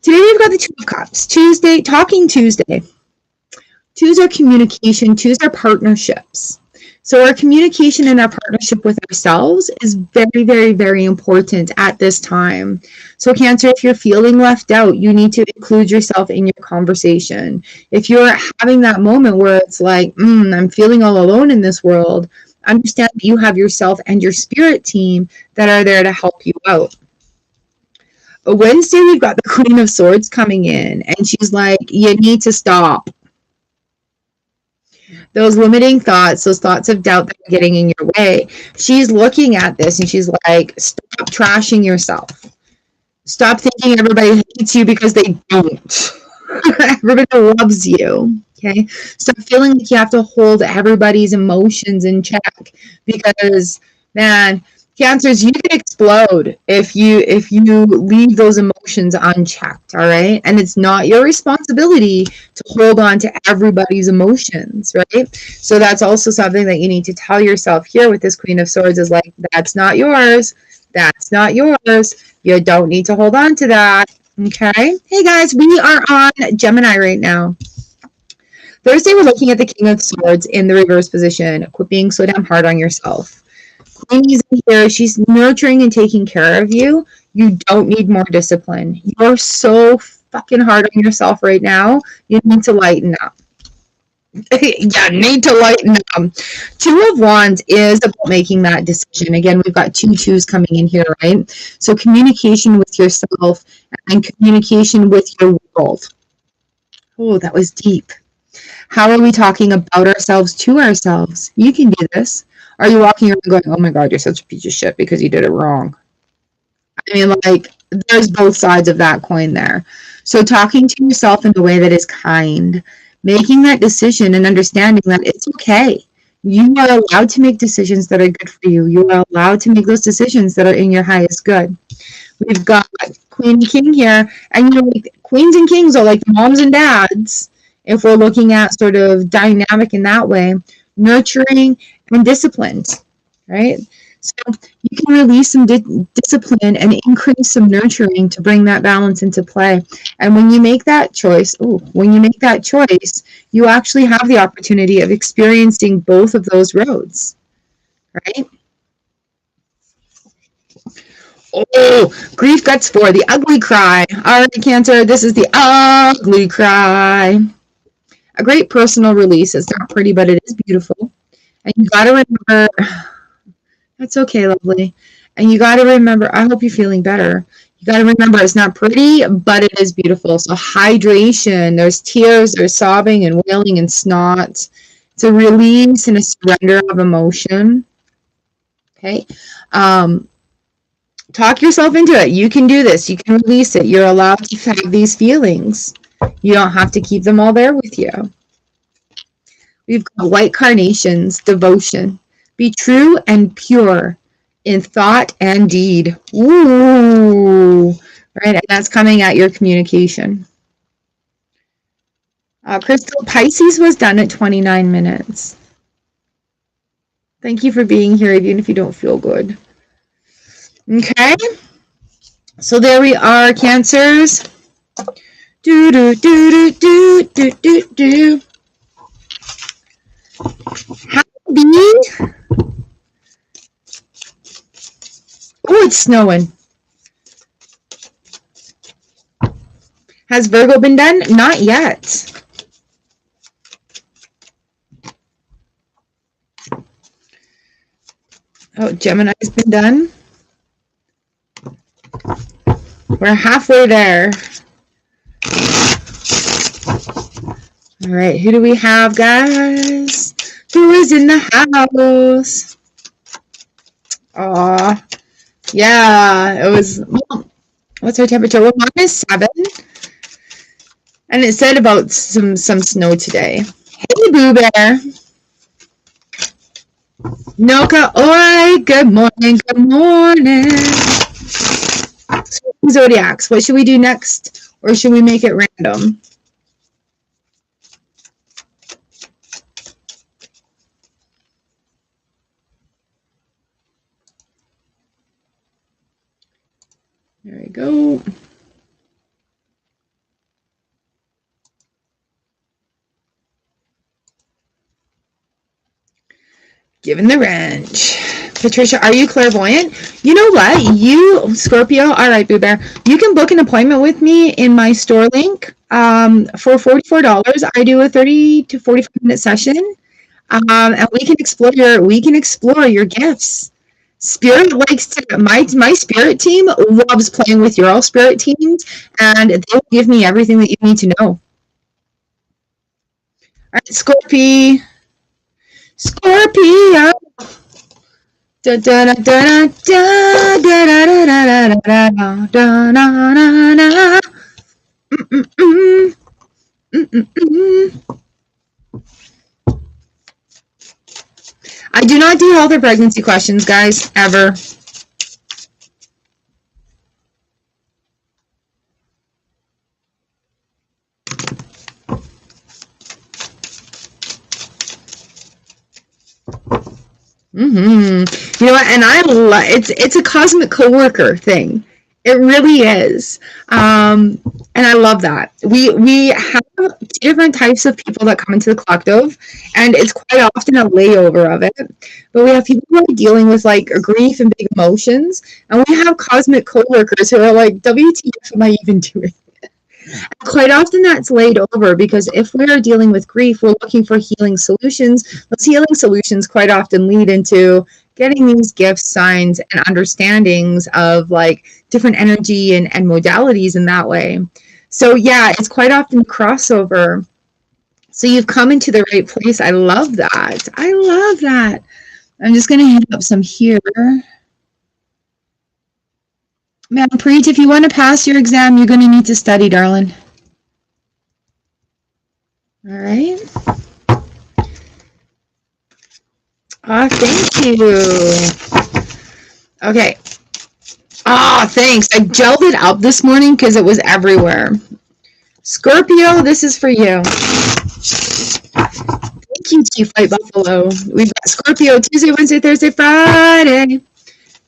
Today we've got the Two of Cups. Talking Tuesday. Twos are communication. Twos are partnerships. So our communication and our partnership with ourselves is very, very, very important at this time. So Cancer, if you're feeling left out, you need to include yourself in your conversation. If you're having that moment where it's like, I'm feeling all alone in this world, understand that you have yourself and your spirit team that are there to help you out. Wednesday, we've got the Queen of Swords coming in, and she's like, you need to stop. Those limiting thoughts, those thoughts of doubt that are getting in your way, she's looking at this and she's like, stop trashing yourself. Stop thinking everybody hates you because they don't. Everybody loves you. Okay? Stop feeling like you have to hold everybody's emotions in check because, man, Cancers, you can explode if you leave those emotions unchecked, all right? And it's not your responsibility to hold on to everybody's emotions, right? So that's also something that you need to tell yourself here with this Queen of Swords is like, that's not yours. That's not yours. You don't need to hold on to that, okay? Hey, guys, we are on Gemini right now. Thursday, we're looking at the King of Swords in the reverse position. Quit being so damn hard on yourself. Queenie's in here. She's nurturing and taking care of you. You don't need more discipline. You're so fucking hard on yourself right now. You need to lighten up. You need to lighten up. Two of Wands is about making that decision. Again, we've got two twos coming in here, right? So communication with yourself and communication with your world. Oh, that was deep. How are we talking about ourselves to ourselves? You can do this. Are you walking around going, oh my God, you're such a piece of shit because you did it wrong? I mean, like, there's both sides of that coin there. So talking to yourself in a way that is kind, making that decision and understanding that it's okay. You are allowed to make decisions that are good for you. You are allowed to make those decisions that are in your highest good. We've got Queen and King here. And, you know, like, queens and kings are like moms and dads. If we're looking at sort of dynamic in that way, nurturing and disciplined, right? So you can release some discipline and increase some nurturing to bring that balance into play. And when you make that choice, you actually have the opportunity of experiencing both of those roads, right? Oh, grief guts 4, the ugly cry. All right, Cancer, this is the ugly cry. A great personal release. It's not pretty, but it is beautiful. And you got to remember, that's okay, lovely. And you got to remember, I hope you're feeling better. You got to remember it's not pretty, but it is beautiful. So hydration, there's tears, there's sobbing and wailing and snot. It's a release and a surrender of emotion. Okay. Talk yourself into it. You can do this. You can release it. You're allowed to have these feelings. You don't have to keep them all there with you. We've got white carnations, devotion. Be true and pure in thought and deed. Ooh, right? And that's coming at your communication. Crystal, Pisces was done at 29 minutes. Thank you for being here, even if you don't feel good. Okay. So there we are, Cancers. Do do do do do do do. Happy. Oh, it's snowing. Has Virgo been done? Not yet. Oh, Gemini's been done. We're halfway there. All right, who do we have, guys? Who is in the house? Aw, yeah, it was, well, what's our temperature? Well, mine is 7, and it said about some snow today. Hey, Boo Bear. Noka, oi, good morning, good morning. So, Zodiacs, what should we do next? Or should we make it random? There we go. Given the wrench. Patricia, are you clairvoyant? You know what? You, Scorpio, all right, Boo Bear, you can book an appointment with me in my store link for $44. I do a 30 to 45-minute session, and we can explore your gifts. Spirit likes to, my spirit team loves playing with your all spirit teams, and they'll give me everything that you need to know. All right, Scorpio. Scorpio. Da da da da da da da da da da da da da. I do not do health or pregnancy questions, guys, ever. You know what? And I love it's a cosmic coworker thing. It really is. And I love that. We have two different types of people that come into the collective, and it's quite often a layover of it. But we have people who are dealing with like grief and big emotions, and we have cosmic coworkers who are like, WTF am I even doing? Quite often that's laid over because if we're dealing with grief, we're looking for healing solutions. Those healing solutions quite often lead into getting these gifts, signs, and understandings of like different energy and modalities in that way. So yeah, it's quite often crossover. So you've come into the right place. I love that. I love that. I'm just going to hit up some here. Man, Preet, if you want to pass your exam, you're going to need to study, darling. All right. Thank you. Okay. Thanks. I gelled it up this morning because it was everywhere. Scorpio, this is for you. Thank you, Chief White Buffalo. We've got Scorpio Tuesday, Wednesday, Thursday, Friday.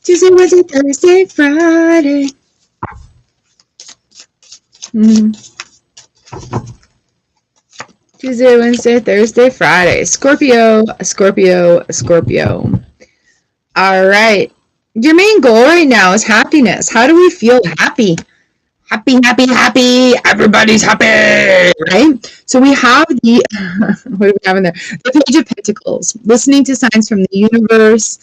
Tuesday, Wednesday, Thursday, Friday. Tuesday, Wednesday, Thursday, Friday. Scorpio, Scorpio, Scorpio. All right. Your main goal right now is happiness. How do we feel happy? Happy, happy, happy. Everybody's happy, right? So we have the, what do we have in there? The Page of Pentacles, listening to signs from the universe,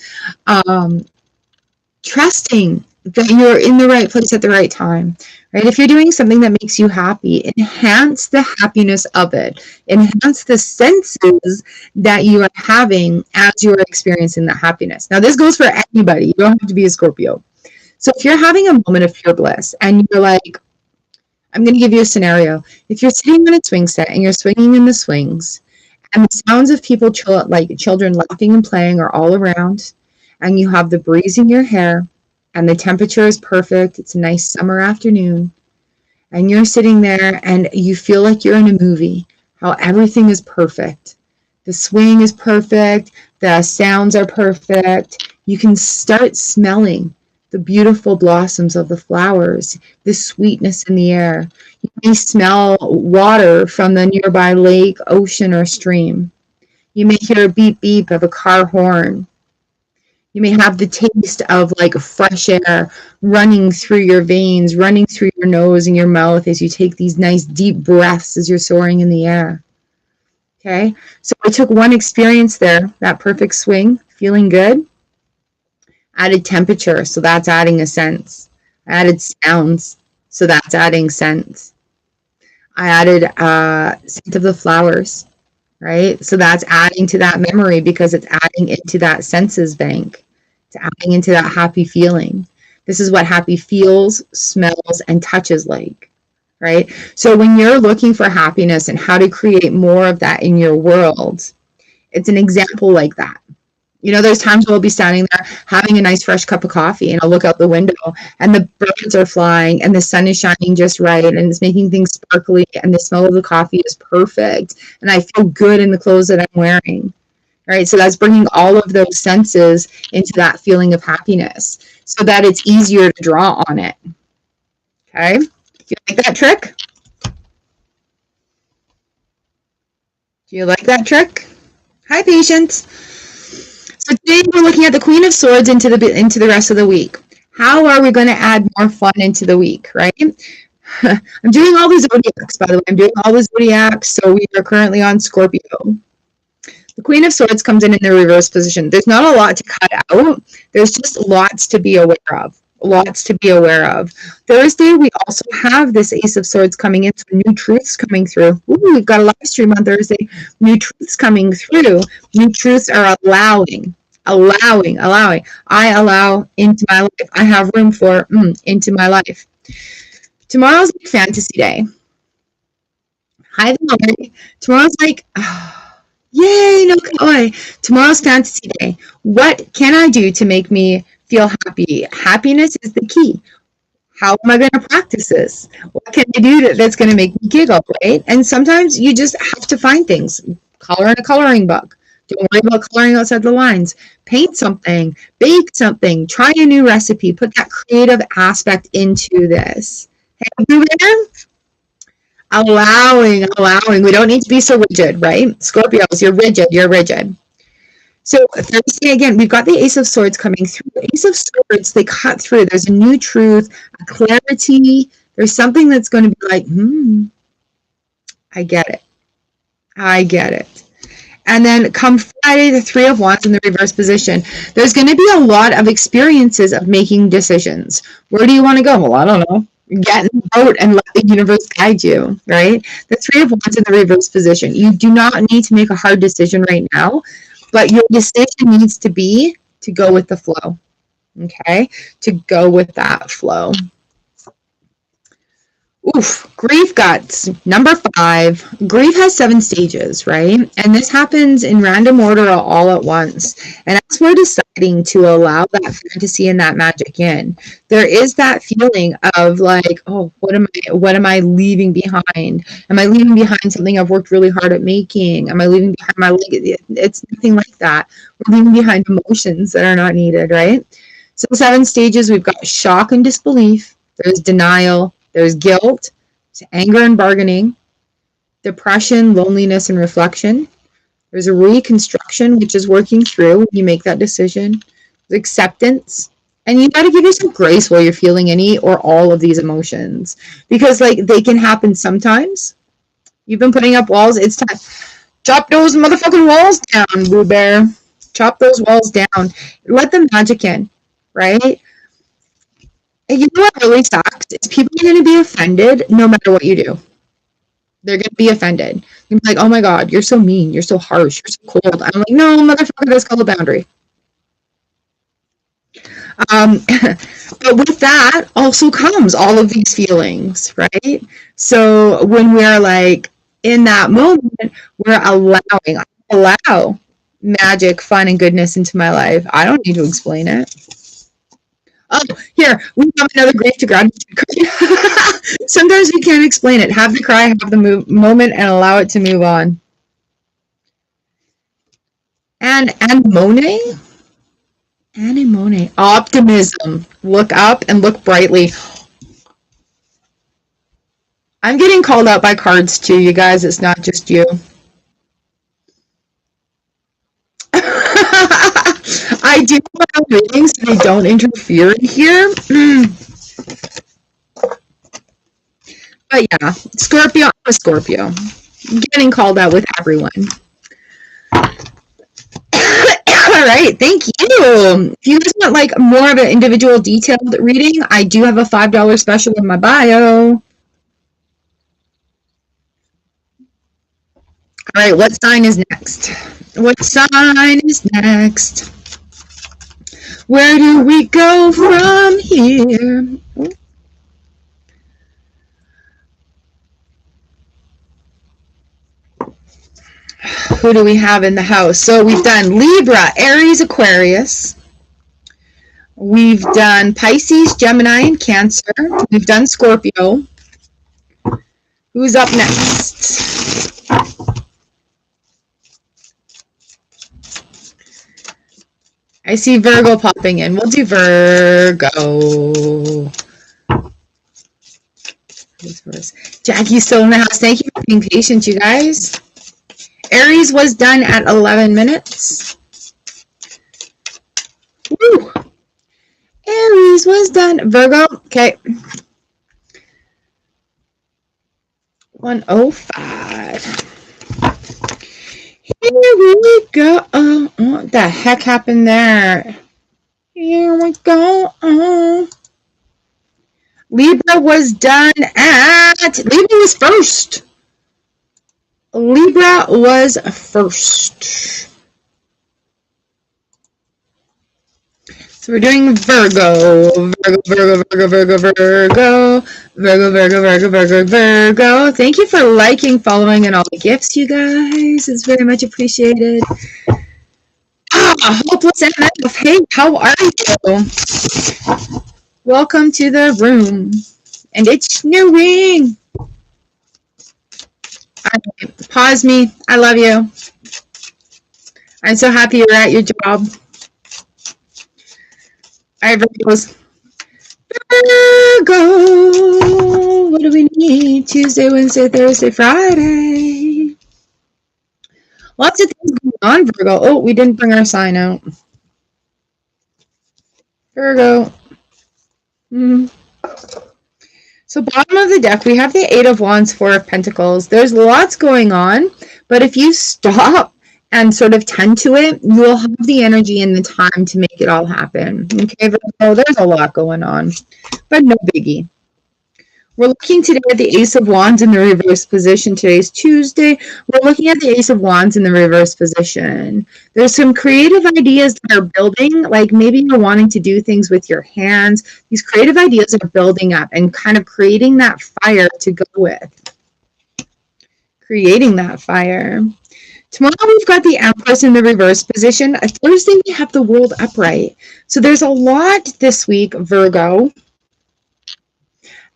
trusting that you're in the right place at the right time, right? If you're doing something that makes you happy, enhance the happiness of it. Enhance the senses that you are having as you are experiencing that happiness. Now, this goes for anybody. You don't have to be a Scorpio. So if you're having a moment of pure bliss and you're like, I'm going to give you a scenario. If you're sitting on a swing set and you're swinging in the swings and the sounds of people, like children laughing and playing, are all around, and you have the breeze in your hair and the temperature is perfect, it's a nice summer afternoon, and you're sitting there and you feel like you're in a movie, how everything is perfect. The swing is perfect, the sounds are perfect. You can start smelling the beautiful blossoms of the flowers, the sweetness in the air. You may smell water from the nearby lake, ocean, or stream. You may hear a beep beep of a car horn. You may have the taste of like fresh air running through your veins, running through your nose and your mouth as you take these nice deep breaths as you're soaring in the air. Okay, so I took one experience there, that perfect swing, feeling good. Added temperature, so that's adding a sense. Added sounds, so that's adding sense. I added scent of the flowers, right? So that's adding to that memory because it's adding into that senses bank. It's adding into that happy feeling. This is what happy feels, smells, and touches like, right? So when you're looking for happiness and how to create more of that in your world, it's an example like that. You know, there's times where I'll be standing there having a nice fresh cup of coffee and I'll look out the window and the birds are flying and the sun is shining just right and it's making things sparkly and the smell of the coffee is perfect and I feel good in the clothes that I'm wearing. Right? So that's bringing all of those senses into that feeling of happiness so that it's easier to draw on it. Okay? Do you like that trick? Do you like that trick? Hi, Patience. So today we're looking at the Queen of Swords into the rest of the week. How are we going to add more fun into the week, right? I'm doing all the Zodiacs, by the way. I'm doing all the Zodiacs, so we are currently on Scorpio. The Queen of Swords comes in the reverse position. There's not a lot to cut out. There's just lots to be aware of. Lots to be aware of. Thursday, we also have this Ace of Swords coming in, so new truths coming through. Ooh, we've got a live stream on Thursday. New truths coming through. New truths are allowing. I allow into my life. I have room for into my life. Tomorrow's like fantasy day. Hi, Valerie. Tomorrow's like... yay, no kawaii. Tomorrow's fantasy day. What can I do to make me feel happy? Happiness is the key. How am I going to practice this? What can I do that's going to make me giggle, right? And sometimes you just have to find things. Color in a coloring book. Don't worry about coloring outside the lines. Paint something. Bake something. Try a new recipe. Put that creative aspect into this. Hey, Blue Bear? Allowing. We don't need to be so rigid, right? Scorpios, you're rigid. So Thursday, again, we've got the Ace of Swords coming through. The Ace of Swords, they cut through. There's a new truth, a clarity. There's something that's going to be like, I get it. And then come Friday, the Three of Wands in the reverse position. There's going to be a lot of experiences of making decisions. Where do you want to go? Well, I don't know. Get in the boat and let the universe guide you, right? The Three of Wands in the reverse position. You do not need to make a hard decision right now, but your decision needs to be to go with the flow, okay? To go with that flow. Oof, grief guts. Number 5. Grief has 7 stages, right? And this happens in random order all at once. And as we're deciding to allow that fantasy and that magic in, there is that feeling of like, oh, what am I leaving behind? Am I leaving behind something I've worked really hard at making? Am I leaving behind my legacy? It's nothing like that. We're leaving behind emotions that are not needed, right? So 7 stages, we've got shock and disbelief. There's denial. There's guilt, there's anger and bargaining, depression, loneliness, and reflection. There's a reconstruction, which is working through when you make that decision. There's acceptance. And you got to give yourself grace while you're feeling any or all of these emotions. Because, like, they can happen sometimes. You've been putting up walls. It's time. Chop those motherfucking walls down, Boo Bear. Chop those walls down. Let the magic in, right? And you know what really sucks? Is people are going to be offended no matter what you do. They're going to be offended. You're like, oh my God, you're so mean. You're so harsh. You're so cold. I'm like, no, motherfucker, that's called a boundary. But with that also comes all of these feelings, right? So when we're like in that moment, we're allow magic, fun, and goodness into my life. I don't need to explain it. Oh, here, we have another grief to gratitude card. Sometimes we can't explain it. Have the cry, have the moment, and allow it to move on. And Monet? Anemone. Optimism. Look up and look brightly. I'm getting called out by cards too, you guys. It's not just you. I do allow readings so they don't interfere here. But yeah, Scorpio, I'm a Scorpio. I'm getting called out with everyone. All right, thank you. If you guys want like more of an individual detailed reading, I do have a $5 special in my bio. All right, what sign is next? What sign is next? Where do we go from here? Who do we have in the house? So we've done Libra, Aries, Aquarius. We've done Pisces, Gemini, and Cancer. We've done Scorpio. Who's up next? I see Virgo popping in. We'll do Virgo. Jackie's still in the house. Thank you for being patient, you guys. Aries was done at 11 minutes. Woo. Aries was done. Virgo, okay. 105. Here we go. What the heck happened there? Here we go. Libra was done at... Libra was first. Libra was first. So we're doing Virgo. Virgo. Thank you for liking, following, and all the gifts, you guys. It's very much appreciated. Hopeless MF. Hey, how are you? Welcome to the room. And it's snowing. Pause me. I love you. I'm so happy you're at your job. All right, Virgos. Virgo. What do we need? Tuesday, Wednesday, Thursday, Friday. Lots of things going on, Virgo. Oh, we didn't bring our sign out. Virgo. So bottom of the deck, we have the Eight of Wands, Four of Pentacles. There's lots going on, but if you stop and sort of tend to it, you will have the energy and the time to make it all happen. Okay, Virgo, there's a lot going on, but no biggie. We're looking today at the Ace of Wands in the reverse position. Today's Tuesday. We're looking at the Ace of Wands in the reverse position. There's some creative ideas that are building, like maybe you're wanting to do things with your hands. These creative ideas are building up and kind of creating that fire to go with. Creating that fire. Tomorrow we've got the Empress in the reverse position. Thursday we have the World upright. So there's a lot this week, Virgo.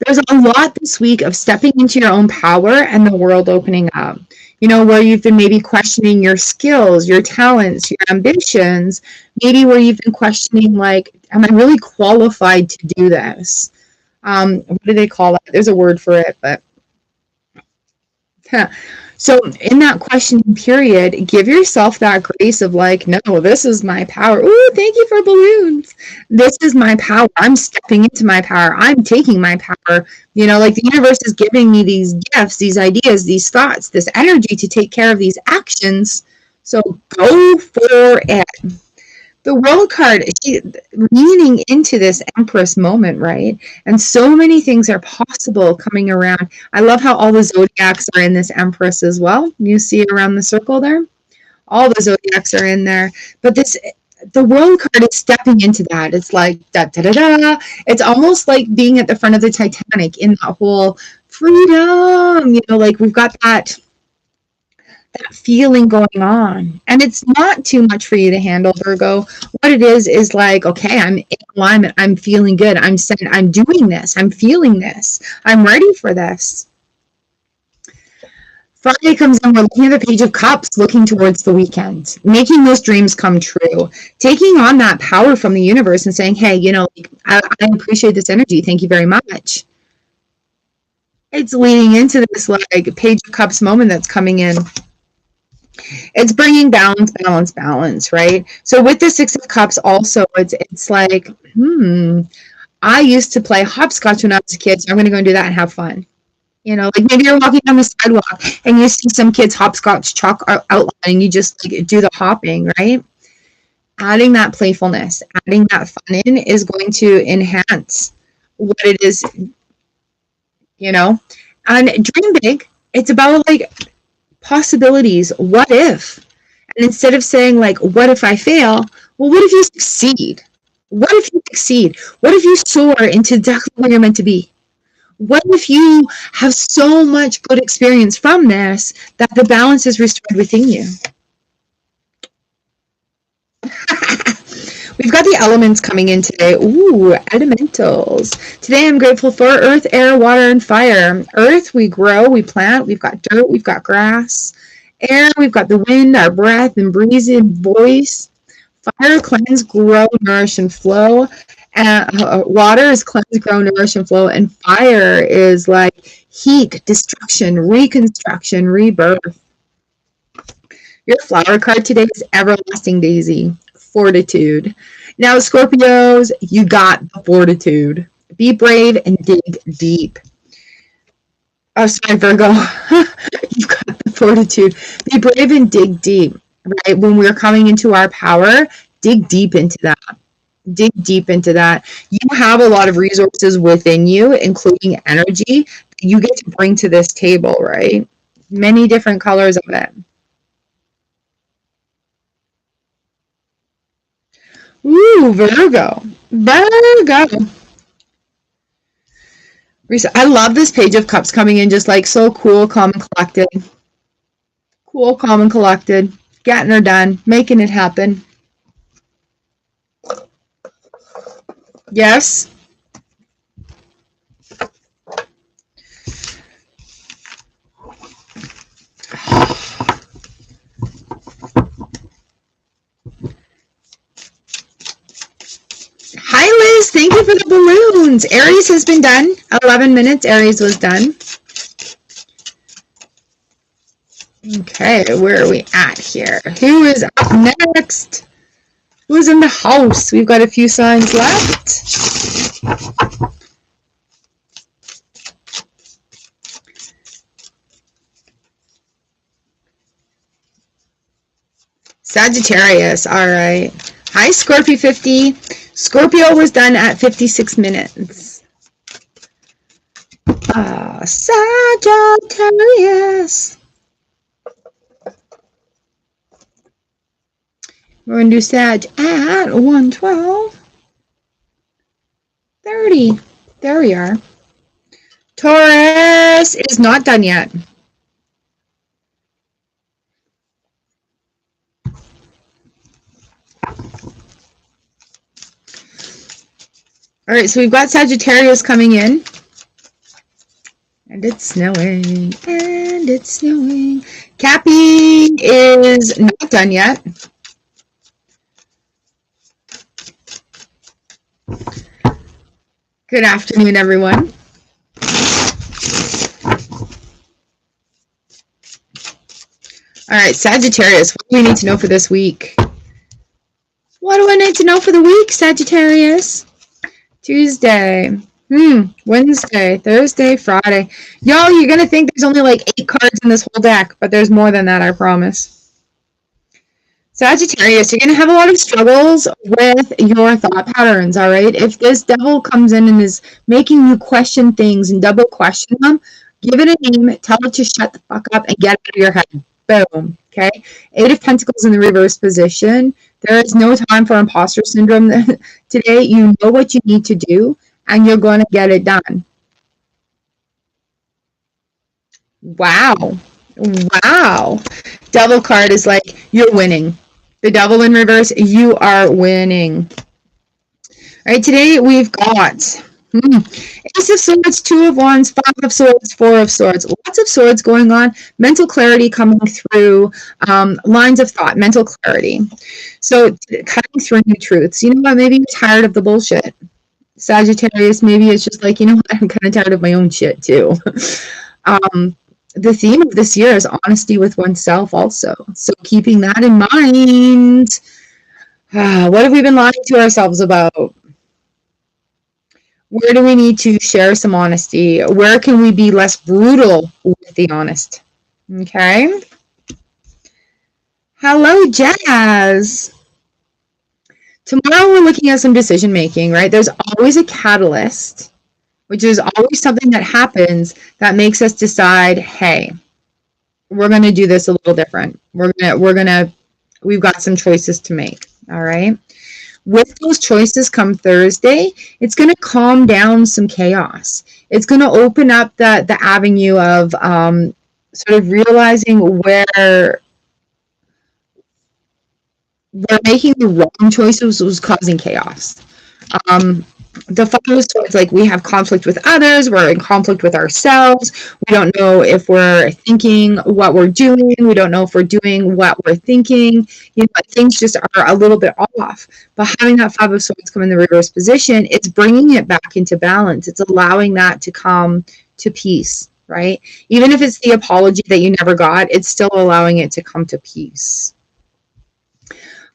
There's a lot this week of stepping into your own power and the world opening up. You know, where you've been maybe questioning your skills, your talents, your ambitions, maybe where you've been questioning, like, am I really qualified to do this? What do they call it? There's a word for it, but... So in that questioning period, give yourself that grace of like, no, this is my power. Ooh, thank you for balloons. This is my power. I'm stepping into my power. I'm taking my power. You know, like the universe is giving me these gifts, these ideas, these thoughts, this energy to take care of these actions. So go for it. The World card, leaning into this Empress moment, right? And so many things are possible coming around. I love how all the Zodiacs are in this Empress as well. You see around the circle there? All the Zodiacs are in there. But the World card is stepping into that. It's like, da-da-da-da. It's almost like being at the front of the Titanic in that whole freedom. You know, like we've got that feeling going on, and it's not too much for you to handle, Virgo. What it is like, okay, I'm in alignment, I'm feeling good, I'm doing this, I'm feeling this, I'm ready for this. Friday comes in, we're looking at the Page of Cups, looking towards the weekend, making those dreams come true, taking on that power from the universe and saying, hey, you know, I appreciate this energy, thank you very much. It's leading into this like Page of Cups moment that's coming in. It's bringing balance, right? So with the Six of Cups also, it's like, I used to play hopscotch when I was a kid, so I'm going to go and do that and have fun. You know, like maybe you're walking down the sidewalk and you see some kids hopscotch chalk outline and you just like do the hopping, right? Adding that playfulness, adding that fun in is going to enhance what it is, you know? And dream big. It's about like possibilities. What if? And instead of saying like, what if I fail? Well, what if you succeed? What if you succeed? What if you soar into exactly where you're meant to be? What if you have so much good experience from this that the balance is restored within you? We've got the elements coming in today. Ooh, elementals. Today I'm grateful for earth, air, water, and fire. Earth, we grow, we plant. We've got dirt, we've got grass. Air, we've got the wind, our breath, and breeze and voice. Fire, cleanse, grow, nourish, and flow. Water is cleanse, grow, nourish, and flow. And fire is like heat, destruction, reconstruction, rebirth. Your flower card today is Everlasting Daisy. Fortitude. Now, Scorpios, you got the fortitude. Be brave and dig deep. Oh, sorry, Virgo. You've got the fortitude. Be brave and dig deep, right? When we're coming into our power, dig deep into that. Dig deep into that. You have a lot of resources within you, including energy, that you get to bring to this table, right? Many different colors of it. Ooh, Virgo. Virgo. I love this Page of Cups coming in just like so cool, calm, and collected. Cool, calm, and collected. Getting her done. Making it happen. Yes. Hi, Liz. Thank you for the balloons. Aries has been done. 11 minutes. Aries was done. Okay, where are we at here? Who is up next? Who's in the house? We've got a few signs left. Sagittarius. All right. Hi, Scorpio 50. Scorpio was done at 56 minutes. Sagittarius. We're going to do Sag at 112. 30. There we are. Taurus is not done yet. All right, so we've got Sagittarius coming in. And it's snowing. And it's snowing. Cappy is not done yet. Good afternoon, everyone. All right, Sagittarius, what do we need to know for this week? What do I need to know for the week, Sagittarius? Tuesday, Wednesday, Thursday, Friday. Y'all, you're going to think there's only like 8 cards in this whole deck, but there's more than that, I promise. Sagittarius, you're going to have a lot of struggles with your thought patterns, all right? If this devil comes in and is making you question things and double question them, give it a name, tell it to shut the fuck up and get out of your head. Boom, okay? 8 of Pentacles in the reverse position. There is no time for imposter syndrome today. You know what you need to do, and you're going to get it done. Wow. Wow. Devil card is like, you're winning. The devil in reverse, you are winning. All right, today we've got Ace of Swords, 2 of Wands, 5 of Swords, 4 of Swords. Lots of swords going on. Mental clarity coming through. Lines of thought, mental clarity. So cutting through new truths. You know what? Maybe you're tired of the bullshit. Sagittarius, maybe it's just like, you know what? I'm kind of tired of my own shit too. The theme of this year is honesty with oneself also. So keeping that in mind. What have we been lying to ourselves about? Where do we need to share some honesty? Where can we be less brutal with the honest? Okay. Hello, Jazz. Tomorrow we're looking at some decision making, right? There's always a catalyst, which is always something that happens that makes us decide, hey, we're going to do this a little different. We've got some choices to make. All right. With those choices come Thursday, it's going to calm down some chaos. It's going to open up the avenue of sort of realizing where making the wrong choices was causing chaos. The Five of Swords, like, we have conflict with others, we're in conflict with ourselves, we don't know if we're thinking what we're doing, we don't know if we're doing what we're thinking, you know, things just are a little bit off. But having that Five of Swords come in the reverse position, it's bringing it back into balance. It's allowing that to come to peace, right? Even if it's the apology that you never got, it's still allowing it to come to peace.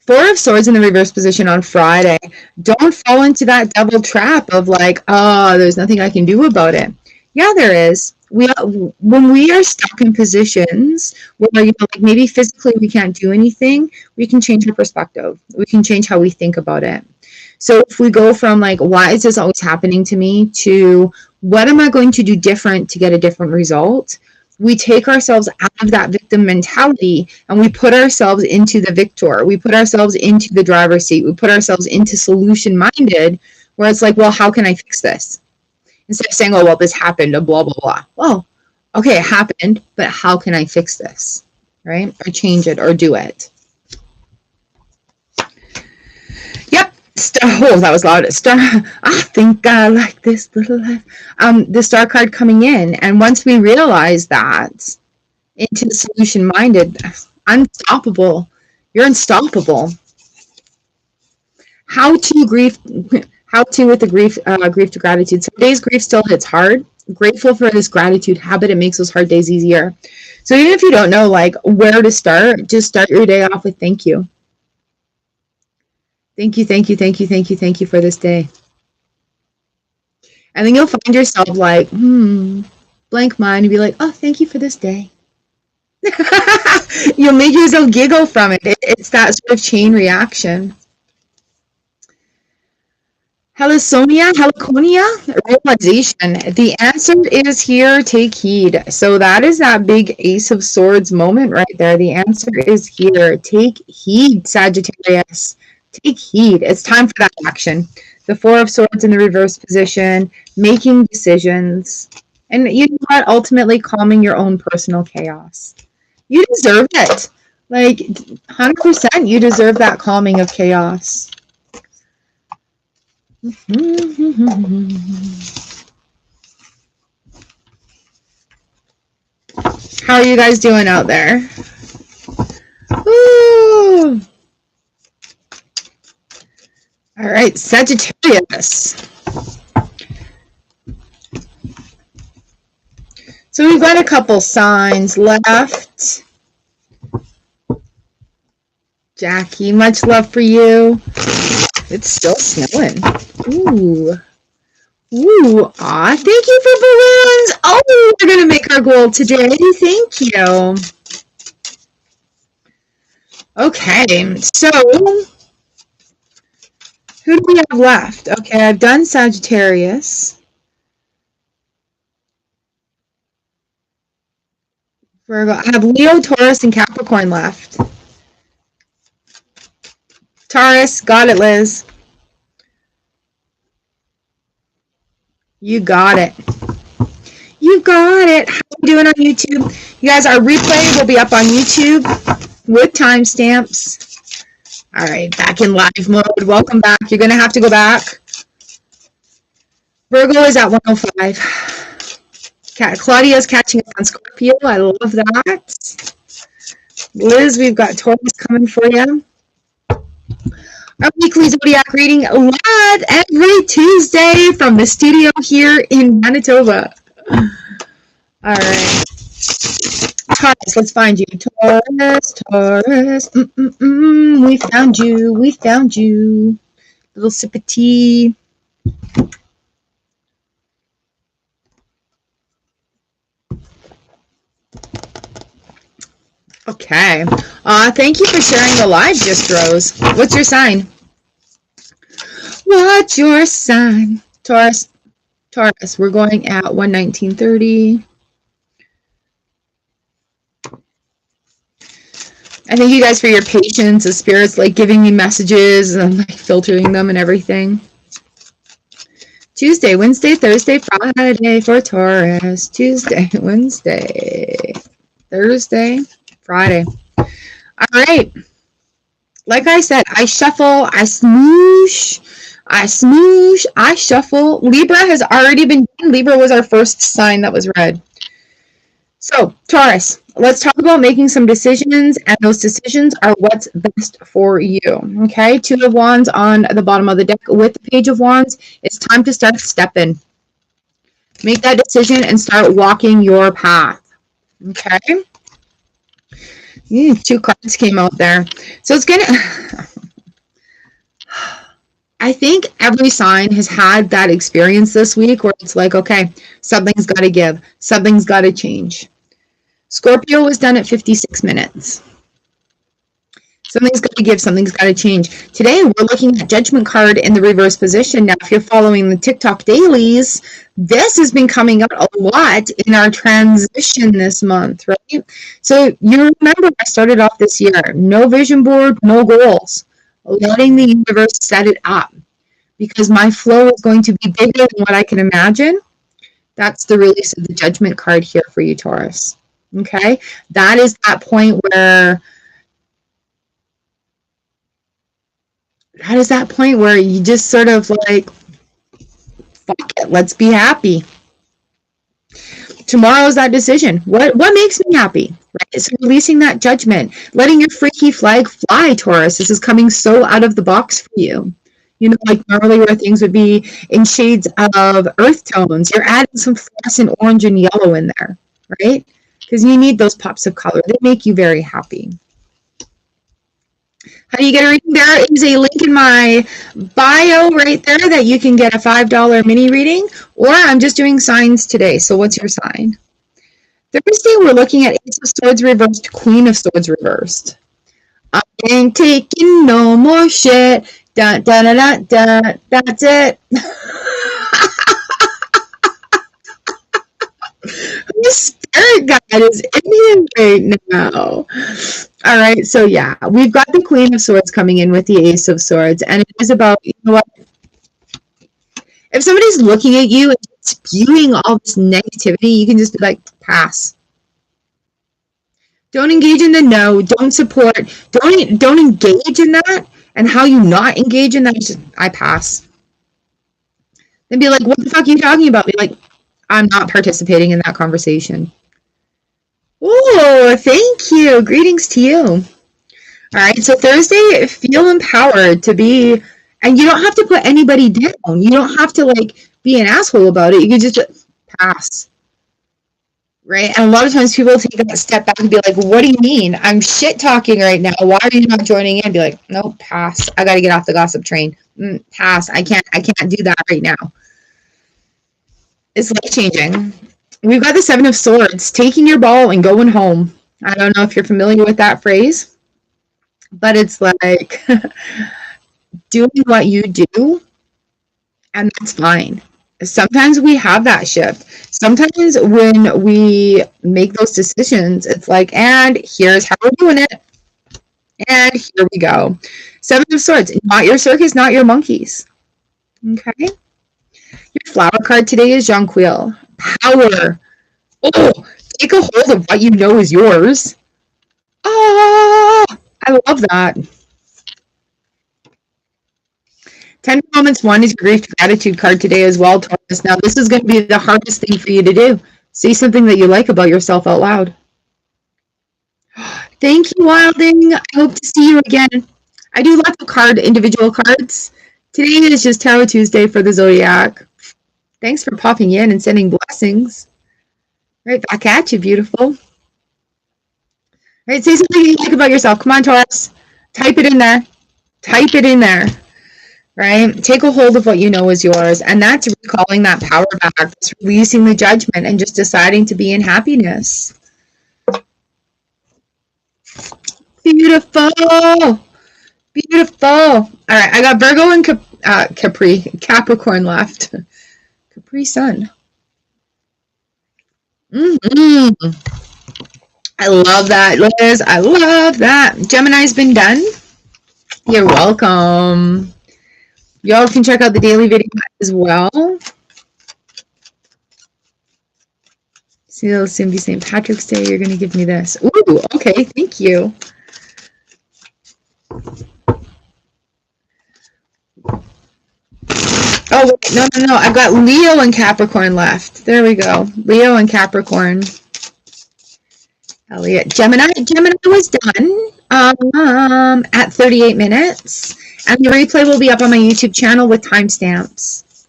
Four of Swords in the reverse position on Friday. Don't fall into that double trap of like, oh, there's nothing I can do about it. Yeah, there is. When we are stuck in positions where, you know, like maybe physically we can't do anything, we can change our perspective. We can change how we think about it. So if we go from like, why is this always happening to me, to what am I going to do different to get a different result? We take ourselves out of that victim mentality and we put ourselves into the victor. We put ourselves into the driver's seat. We put ourselves into solution minded, where it's like, well, how can I fix this? Instead of saying, oh, well, this happened, blah, blah, blah. Well, okay, it happened, but how can I fix this? Right? Or change it or do it. Yep. Oh, that was loud. Star. I think I like this little life. The Star card coming in, and once we realize that, into the solution-minded, unstoppable. You're unstoppable. How to grief? How to with the grief to gratitude. Some days grief still hits hard. Grateful for this gratitude habit. It makes those hard days easier. So even if you don't know like where to start, just start your day off with thank you. Thank you, thank you, thank you, thank you, thank you for this day. And then you'll find yourself like, blank mind, and be like, oh, thank you for this day. You'll make yourself giggle from it. It's that sort of chain reaction. Heliconia, realization. The answer is here, take heed. So that is that big Ace of Swords moment right there. The answer is here. Take heed, Sagittarius. Take heed. It's time for that action. The Four of Swords in the reverse position, making decisions. And you know what? Ultimately calming your own personal chaos. You deserve it. Like, 100% you deserve that calming of chaos. How are you guys doing out there? Ooh. All right, Sagittarius. So we've got a couple signs left. Jackie, much love for you. It's still snowing. Ooh. Ooh. Aw, thank you for balloons. Oh, we're going to make our goal today. Thank you. Okay, so who do we have left? Okay, I've done Sagittarius. Virgo. I have Leo, Taurus, and Capricorn left. Taurus, got it, Liz. You got it. You got it. How are you doing on YouTube? You guys, our replay will be up on YouTube with timestamps. All right, back in live mode. Welcome back. You're going to have to go back. Virgo is at 105. Claudia's catching up on Scorpio. I love that. Liz, we've got Taurus coming for you. Our weekly Zodiac reading live every Tuesday from the studio here in Manitoba. All right. Taurus, let's find you. Taurus. We found you. We found you. Little sip of tea. Okay. Thank you for sharing the live, distros. What's your sign? What's your sign? Taurus. Taurus. We're going at 119.30. I thank you guys for your patience. The spirits like giving me messages and like filtering them and everything. Tuesday, Wednesday, Thursday, Friday for Taurus. Tuesday, Wednesday, Thursday, Friday. All right. Like I said, I shuffle, I smoosh, I shuffle. Libra has already been done. Libra was our first sign that was read. So, Taurus, let's talk about making some decisions, and those decisions are what's best for you, okay? Two of Wands on the bottom of the deck with the Page of Wands. It's time to start stepping. Make that decision and start walking your path, okay? Two cards came out there. So it's gonna... I think every sign has had that experience this week where it's like, okay, something's got to give. Something's got to change. Scorpio was done at 56 minutes. Something's got to give. Something's got to change. Today, we're looking at Judgment card in the reverse position. Now, if you're following the TikTok dailies, this has been coming out a lot in our transition this month, right? So you remember I started off this year. No vision board, no goals. Letting the universe set it up. Because my flow is going to be bigger than what I can imagine. That's the release of the Judgment card here for you, Taurus. Okay? That is that point where you just sort of like, fuck it, let's be happy. Tomorrow's that decision. What makes me happy? Right? So releasing that judgment, letting your freaky flag fly, Taurus. This is coming so out of the box for you. You know, like normally where things would be in shades of earth tones, you're adding some fluorescent orange and yellow in there, right? Because you need those pops of color. They make you very happy. How do you get a reading? There is a link in my bio right there that you can get a $5 mini reading, or I'm just doing signs today. So what's your sign? Thursday, we're looking at Ace of Swords reversed, Queen of Swords reversed. I ain't taking no more shit. Dun, dun, dun, dun, dun. That's it. The spirit guide is in here right now. All right, so yeah, we've got the Queen of Swords coming in with the Ace of Swords, and it is about, you know what? If somebody's looking at you and spewing all this negativity, you can just be like, pass. Don't engage in the no. Don't support. Don't engage in that. And how you not engage in that is just, I pass. Then be like, what the fuck are you talking about? Be like, I'm not participating in that conversation. Oh, thank you. Greetings to you. All right, so Thursday, feel empowered to be, and you don't have to put anybody down. You don't have to like be an asshole about it. You can just pass. Right? And a lot of times people take that step back and be like, what do you mean? I'm shit talking right now. Why are you not joining in? Be like, no, pass. I got to get off the gossip train. Pass. I can't do that right now. It's life changing. We've got the Seven of Swords, taking your ball and going home. I don't know if you're familiar with that phrase, but it's like doing what you do, and that's fine. Sometimes we have that shift. Sometimes when we make those decisions, it's like, and here's how we're doing it. And here we go. Seven of Swords, not your circus, not your monkeys. Okay? Your flower card today is Jonquil. Power. Oh, take a hold of what you know is yours. Ah, I love that. 10 Moments 1 is your grief gratitude card today as well, Taurus. Now, this is going to be the hardest thing for you to do. Say something that you like about yourself out loud. Thank you, Wilding. I hope to see you again. I do lots of individual cards. Today is just Tarot Tuesday for the Zodiac. Thanks for popping in and sending blessings. Right back at you, beautiful. Right, say something you like about yourself. Come on, Taurus. Type it in there. Type it in there. Right? Take a hold of what you know is yours. And that's recalling that power back. That's releasing the judgment and just deciding to be in happiness. Beautiful. Beautiful. All right. I got Virgo and Capricorn left. Capri Sun. I I love that, Liz. I love that. Gemini's been done. You're welcome. Y'all can check out the daily video as well. See, it'll soon be St. Patrick's Day. You're going to give me this. Ooh, okay. Thank you. Oh, wait, no. I've got Leo and Capricorn left. There we go. Leo and Capricorn. Elliot. Gemini was done at 38 minutes. And the replay will be up on my YouTube channel with timestamps.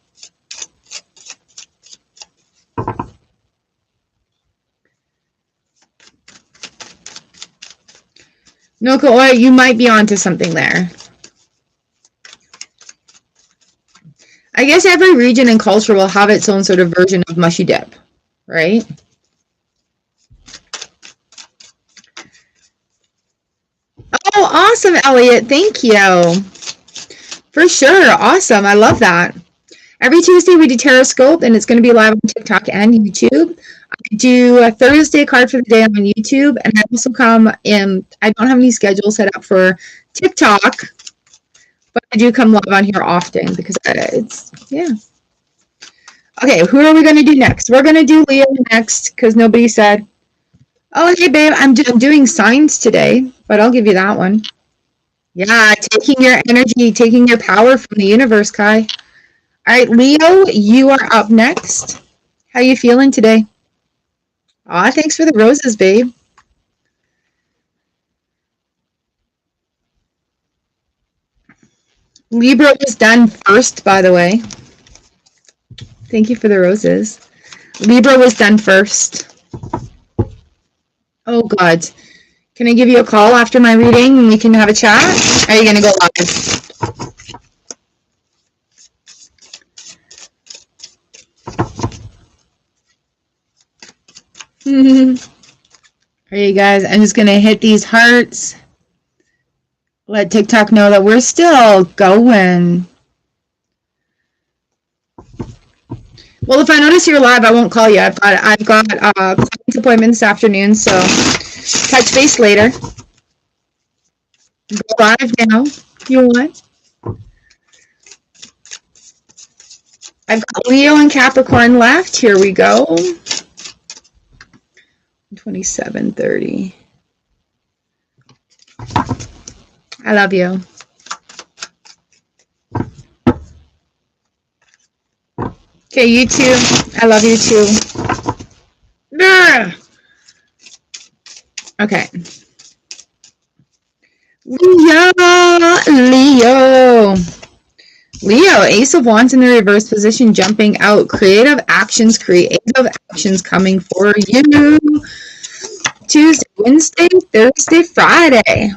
Noko, you might be onto something there. I guess every region and culture will have its own sort of version of mushy dip, right? Oh, awesome, Elliot. Thank you. For sure. Awesome. I love that. Every Tuesday we do Tarot and it's going to be live on TikTok and YouTube. I do a Thursday card for the day on YouTube, and I also come in. I don't have any schedule set up for TikTok, but I do come live on here often because it's, yeah. Okay, who are we going to do next? We're going to do Leo next because nobody said, oh, hey, babe, I'm doing signs today, but I'll give you that one. Yeah, taking your energy, taking your power from the universe, Kai. All right, Leo, you are up next. How you feeling today? Aw, thanks for the roses, babe. Libra was done first, by the way. Thank you for the roses. Libra was done first. Oh, God. Can I give you a call after my reading and we can have a chat? Or are you going to go live? All right, you guys, I'm just going to hit these hearts. Let TikTok know that we're still going. Well, if I notice you're live, I won't call you. I've got a client appointment this afternoon, so touch base later. Go live now if you want. I've got Leo and Capricorn left. Here we go. 27:30. I love you. Okay, you too. I love you too. Okay. Leo, Ace of Wands in the reverse position, jumping out. Creative actions coming for you. Tuesday, Wednesday, Thursday, Friday.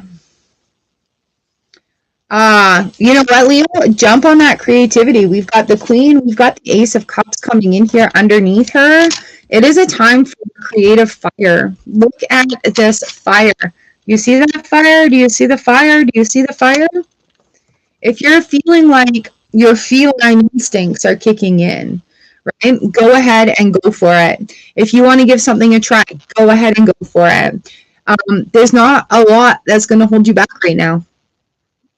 You know what, Leo? Jump on that creativity. We've got the Queen, we've got the Ace of Cups coming in here underneath her. It is a time for creative fire. Look at this fire. You see that fire? Do you see the fire? Do you see the fire? If you're feeling like your feline instincts are kicking in, right? Go ahead and go for it. If you want to give something a try, go ahead and go for it. There's not a lot that's going to hold you back right now.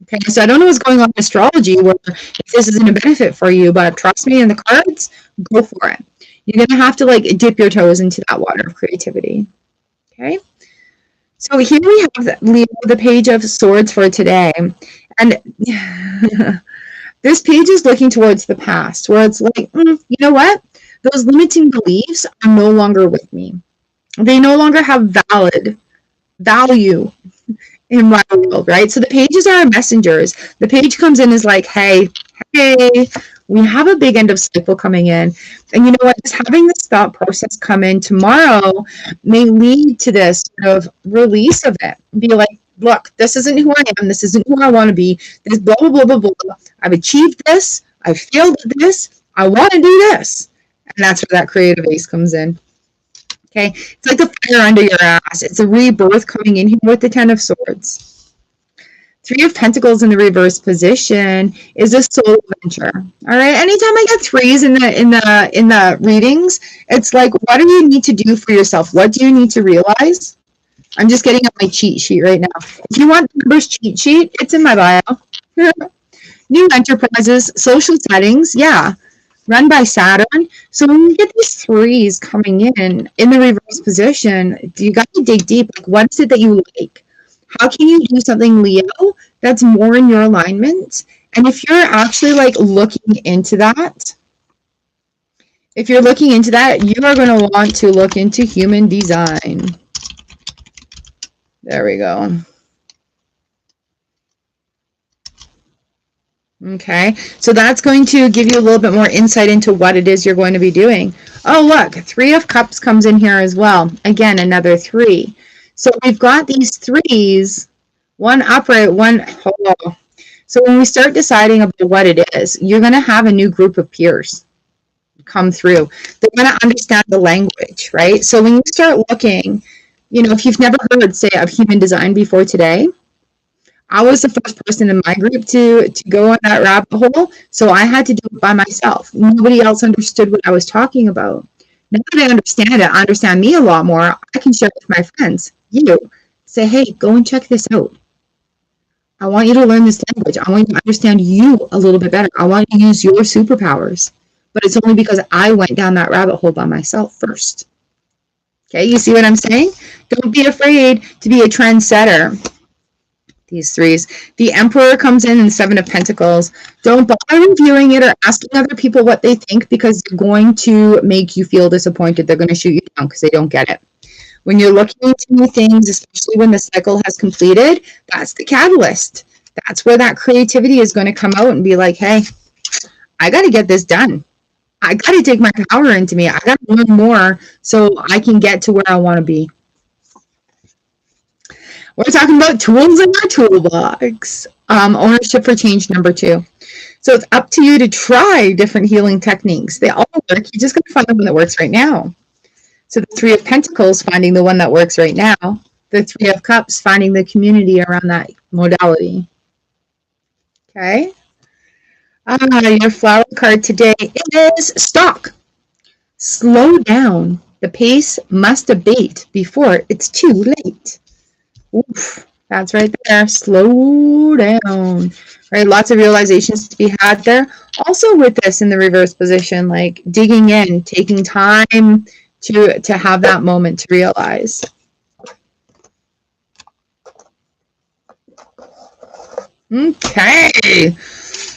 Okay, so I don't know what's going on in astrology where if this isn't a benefit for you, but trust me, in the cards, go for it. You're going to have to like dip your toes into that water of creativity. Okay, so here we have Leo, the Page of Swords for today. And this page is looking towards the past where it's like, you know what? Those limiting beliefs are no longer with me. They no longer have value in my world, right? So the pages are messengers. The page comes in as like, hey, we have a big end of cycle coming in. And you know what? Just having this thought process come in tomorrow may lead to this sort of release of it. Be like, look, this isn't who I am. This isn't who I want to be. This blah, blah, blah, blah, blah. I've achieved this. I've failed at this. I want to do this. And that's where that creative ace comes in. Okay, it's like the fire under your ass. It's a rebirth coming in here with the Ten of Swords. Three of Pentacles in the reverse position is a soul adventure. All right. Anytime I get threes in the readings, it's like, what do you need to do for yourself? What do you need to realize? I'm just getting up my cheat sheet right now. If you want the numbers cheat sheet, it's in my bio. New enterprises, social settings, yeah, run by Saturn. So when you get these threes coming in the reverse position, you got to dig deep. Like, what is it that you like? How can you do something, Leo, that's more in your alignment? And if you're actually like looking into that, you are going to want to look into human design. There we go. Okay, so that's going to give you a little bit more insight into what it is you're going to be doing. Oh, look, 3 of Cups comes in here as well. Again, another 3. So we've got these 3s, one upright, one hollow. So when we start deciding about what it is, you're going to have a new group of peers come through. They're going to understand the language, right? So when you start looking, you know, if you've never heard, say, of human design before today, I was the first person in my group to go on that rabbit hole, so I had to do it by myself. Nobody else understood what I was talking about. Now that I understand it, I understand me a lot more. I can share it with my friends. You say, hey, go and check this out. I want you to learn this language. I want you to understand you a little bit better. I want you to use your superpowers. But it's only because I went down that rabbit hole by myself first. Okay, you see what I'm saying? Don't be afraid to be a trendsetter. These 3s. The Emperor comes in the 7 of Pentacles. Don't bother reviewing it or asking other people what they think, because they're going to make you feel disappointed. They're going to shoot you down because they don't get it. When you're looking into new things, especially when the cycle has completed, that's the catalyst. That's where that creativity is going to come out and be like, hey, I got to get this done. I got to take my power into me. I got to learn more so I can get to where I want to be. We're talking about tools in our toolbox. Ownership for change, number 2. So it's up to you to try different healing techniques. They all work. You just got to find the one that works right now. So the 3 of Pentacles, finding the one that works right now. The 3 of Cups, finding the community around that modality. Okay. Your flower card today is Stop. Slow down. The pace must abate before it's too late. Oof, that's right there. Slow down. Right, lots of realizations to be had there. Also with this in the reverse position, like digging in, taking time to have that moment to realize. Okay.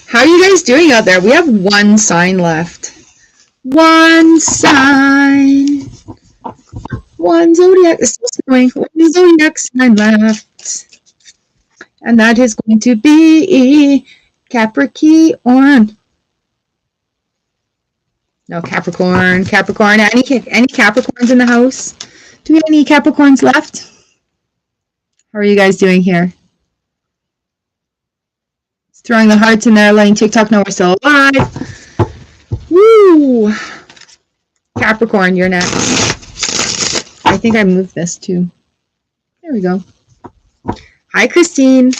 How are you guys doing out there? We have 1 sign left. 1 sign. 1 zodiac is still snowing. 1 zodiac sign left. And that is going to be Capricorn. No, Capricorn. Any Capricorns in the house? Do we have any Capricorns left? How are you guys doing here? It's throwing the hearts in there, letting TikTok know we're still alive. Woo! Capricorn, you're next. I think I moved this too. There we go. Hi, Christine.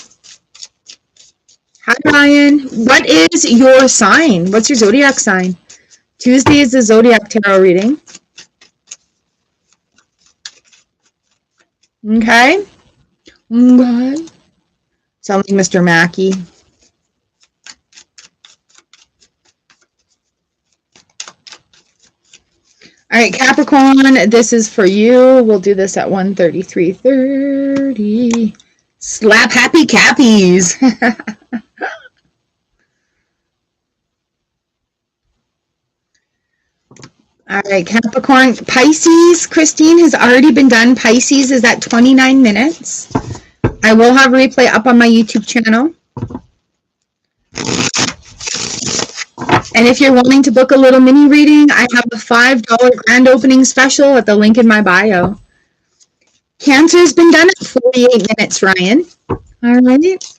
Hi, Ryan. What is your sign? What's your zodiac sign? Tuesday is the Zodiac Tarot reading. Okay. Okay. Sound like Mr. Mackey. All right, Capricorn, this is for you. We'll do this at 1:33:30. Slap happy cappies. All right, Capricorn. Pisces, Christine has already been done. Pisces is at 29 minutes. I will have a replay up on my YouTube channel. And if you're wanting to book a little mini reading, I have a $5 grand opening special at the link in my bio. Cancer's been done at 48 minutes, Ryan. All right.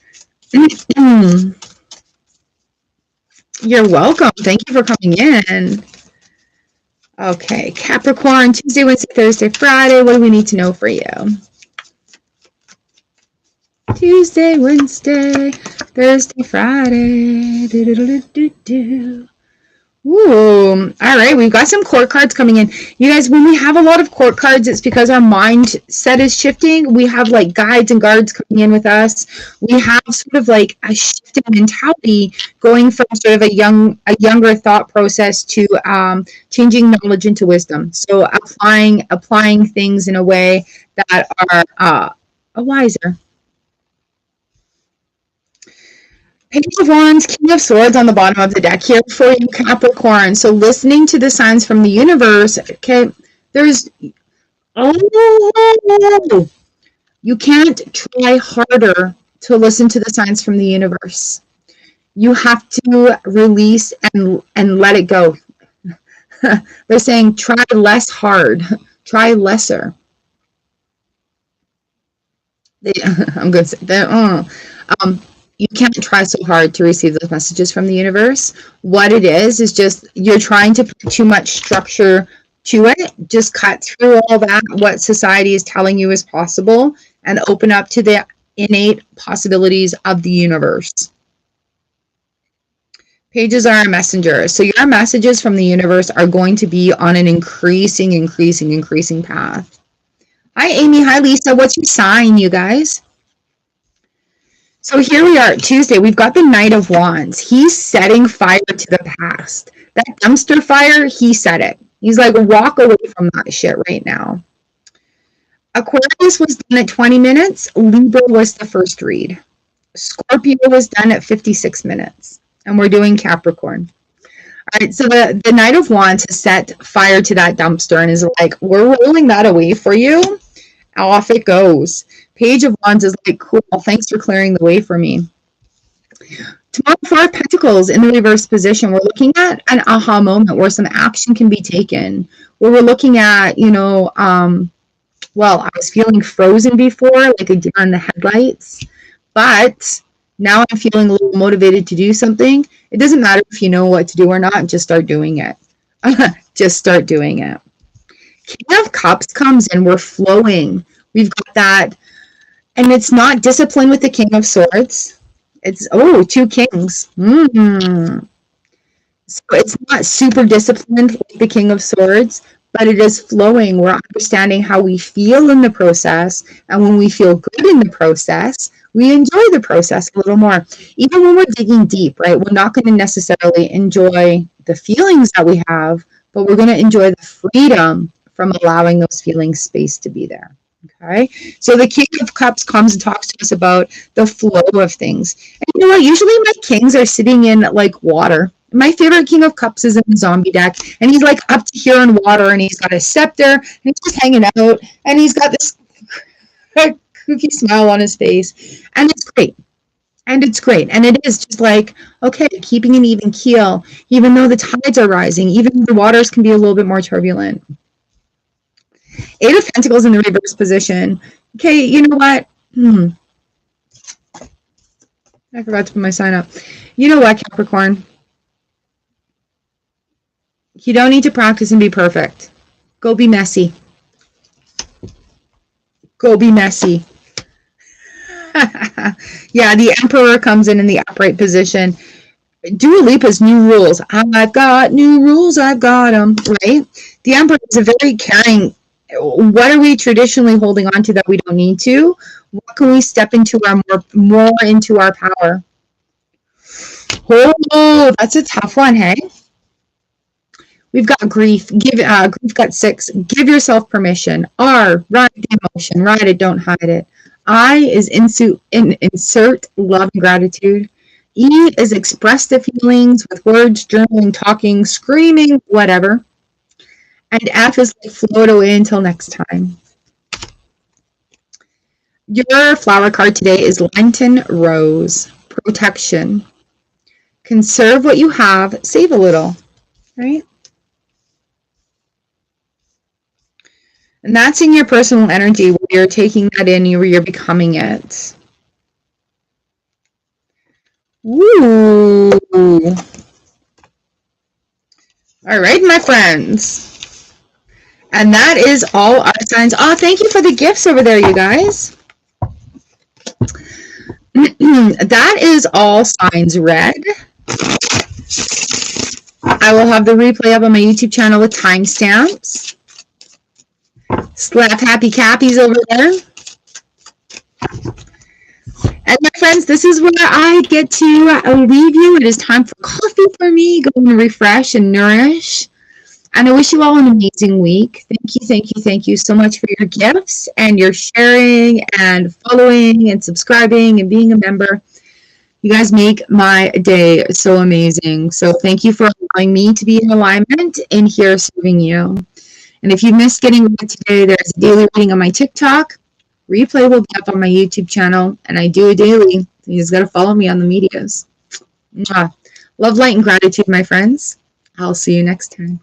You're welcome. Thank you for coming in. Okay, Capricorn, Tuesday, Wednesday, Thursday, Friday. What do we need to know for you? Tuesday, Wednesday, Thursday, Friday. Ooh, all right. We've got some court cards coming in. You guys, when we have a lot of court cards, it's because our mindset is shifting. We have like guides and guards coming in with us. We have sort of like a shifting mentality going from sort of a younger thought process to changing knowledge into wisdom. So applying things in a way that are wiser. Page of Wands, King of Swords on the bottom of the deck here for you, Capricorn. So listening to the signs from the universe, okay, there's, oh, you can't try harder to listen to the signs from the universe. You have to release and let it go. They're saying try less hard, try lesser. I'm going to say that. You can't try so hard to receive those messages from the universe. What it is just you're trying to put too much structure to it. Just cut through all that, what society is telling you is possible, and open up to the innate possibilities of the universe. Pages are our messengers. So your messages from the universe are going to be on an increasing path. Hi, Amy. Hi, Lisa. What's your sign, you guys? So here we are, Tuesday. We've got the Knight of Wands. He's setting fire to the past. That dumpster fire, he set it. He's like, walk away from that shit right now. Aquarius was done at 20 minutes. Libra was the first read. Scorpio was done at 56 minutes. And we're doing Capricorn. All right, so the Knight of Wands has set fire to that dumpster and is like, we're rolling that away for you. Off it goes. Page of Wands is like, cool, thanks for clearing the way for me. Tomorrow, Four of Pentacles in the reverse position. We're looking at an aha moment where some action can be taken. Where we're looking at, well, I was feeling frozen before, like a deer in the headlights. But now I'm feeling a little motivated to do something. It doesn't matter if you know what to do or not. Just start doing it. Just start doing it. King of Cups comes in. We're flowing. We've got that. And it's not discipline with the King of Swords. It's, two kings. So it's not super disciplined like the King of Swords, but it is flowing. We're understanding how we feel in the process. And when we feel good in the process, we enjoy the process a little more. Even when we're digging deep, right? We're not going to necessarily enjoy the feelings that we have, but we're going to enjoy the freedom from allowing those feelings space to be there. Okay, so the King of Cups comes and talks to us about the flow of things. And you know what? Usually my kings are sitting in like water. My favorite King of Cups is in the zombie deck, and he's like up to here in water, and he's got a scepter, and he's just hanging out, and he's got this kooky smile on his face, and it's great. And it's great. And it is just like, okay, keeping an even keel, even though the tides are rising, even though the waters can be a little bit more turbulent. Eight of Pentacles in the reverse position. Okay, you know what? I forgot to put my sign up. You know what, Capricorn? You don't need to practice and be perfect. Go be messy. Go be messy. Yeah, the Emperor comes in the upright position. Dua Lipa's new rules. I've got new rules. I've got them. Right? The Emperor is a very caring. What are we traditionally holding on to that we don't need to? What can we step into our more into our power? Oh, that's a tough one, hey? We've got grief. Grief got 6. Give yourself permission. R, ride the emotion. Ride it, don't hide it. I is insert love and gratitude. E is express the feelings with words, journaling, talking, screaming, whatever. And F is like float away until next time. Your flower card today is Lenten Rose. Protection. Conserve what you have. Save a little. Right? And that's in your personal energy where you're taking that in, where you're becoming it. Ooh. All right, my friends. And that is all our signs. Oh, thank you for the gifts over there, you guys. That is all signs read. I will have the replay up on my YouTube channel with timestamps. Slap happy cappies over there. And my friends, this is where I get to leave you. It is time for coffee for me. Go and refresh and nourish. And I wish you all an amazing week. Thank you so much for your gifts and your sharing and following and subscribing and being a member. You guys make my day so amazing. So thank you for allowing me to be in alignment and here serving you. And if you missed getting read today, there's a daily reading on my TikTok. Replay will be up on my YouTube channel, and I do it daily. You just got to follow me on the medias. Mwah. Love, light, and gratitude, my friends. I'll see you next time.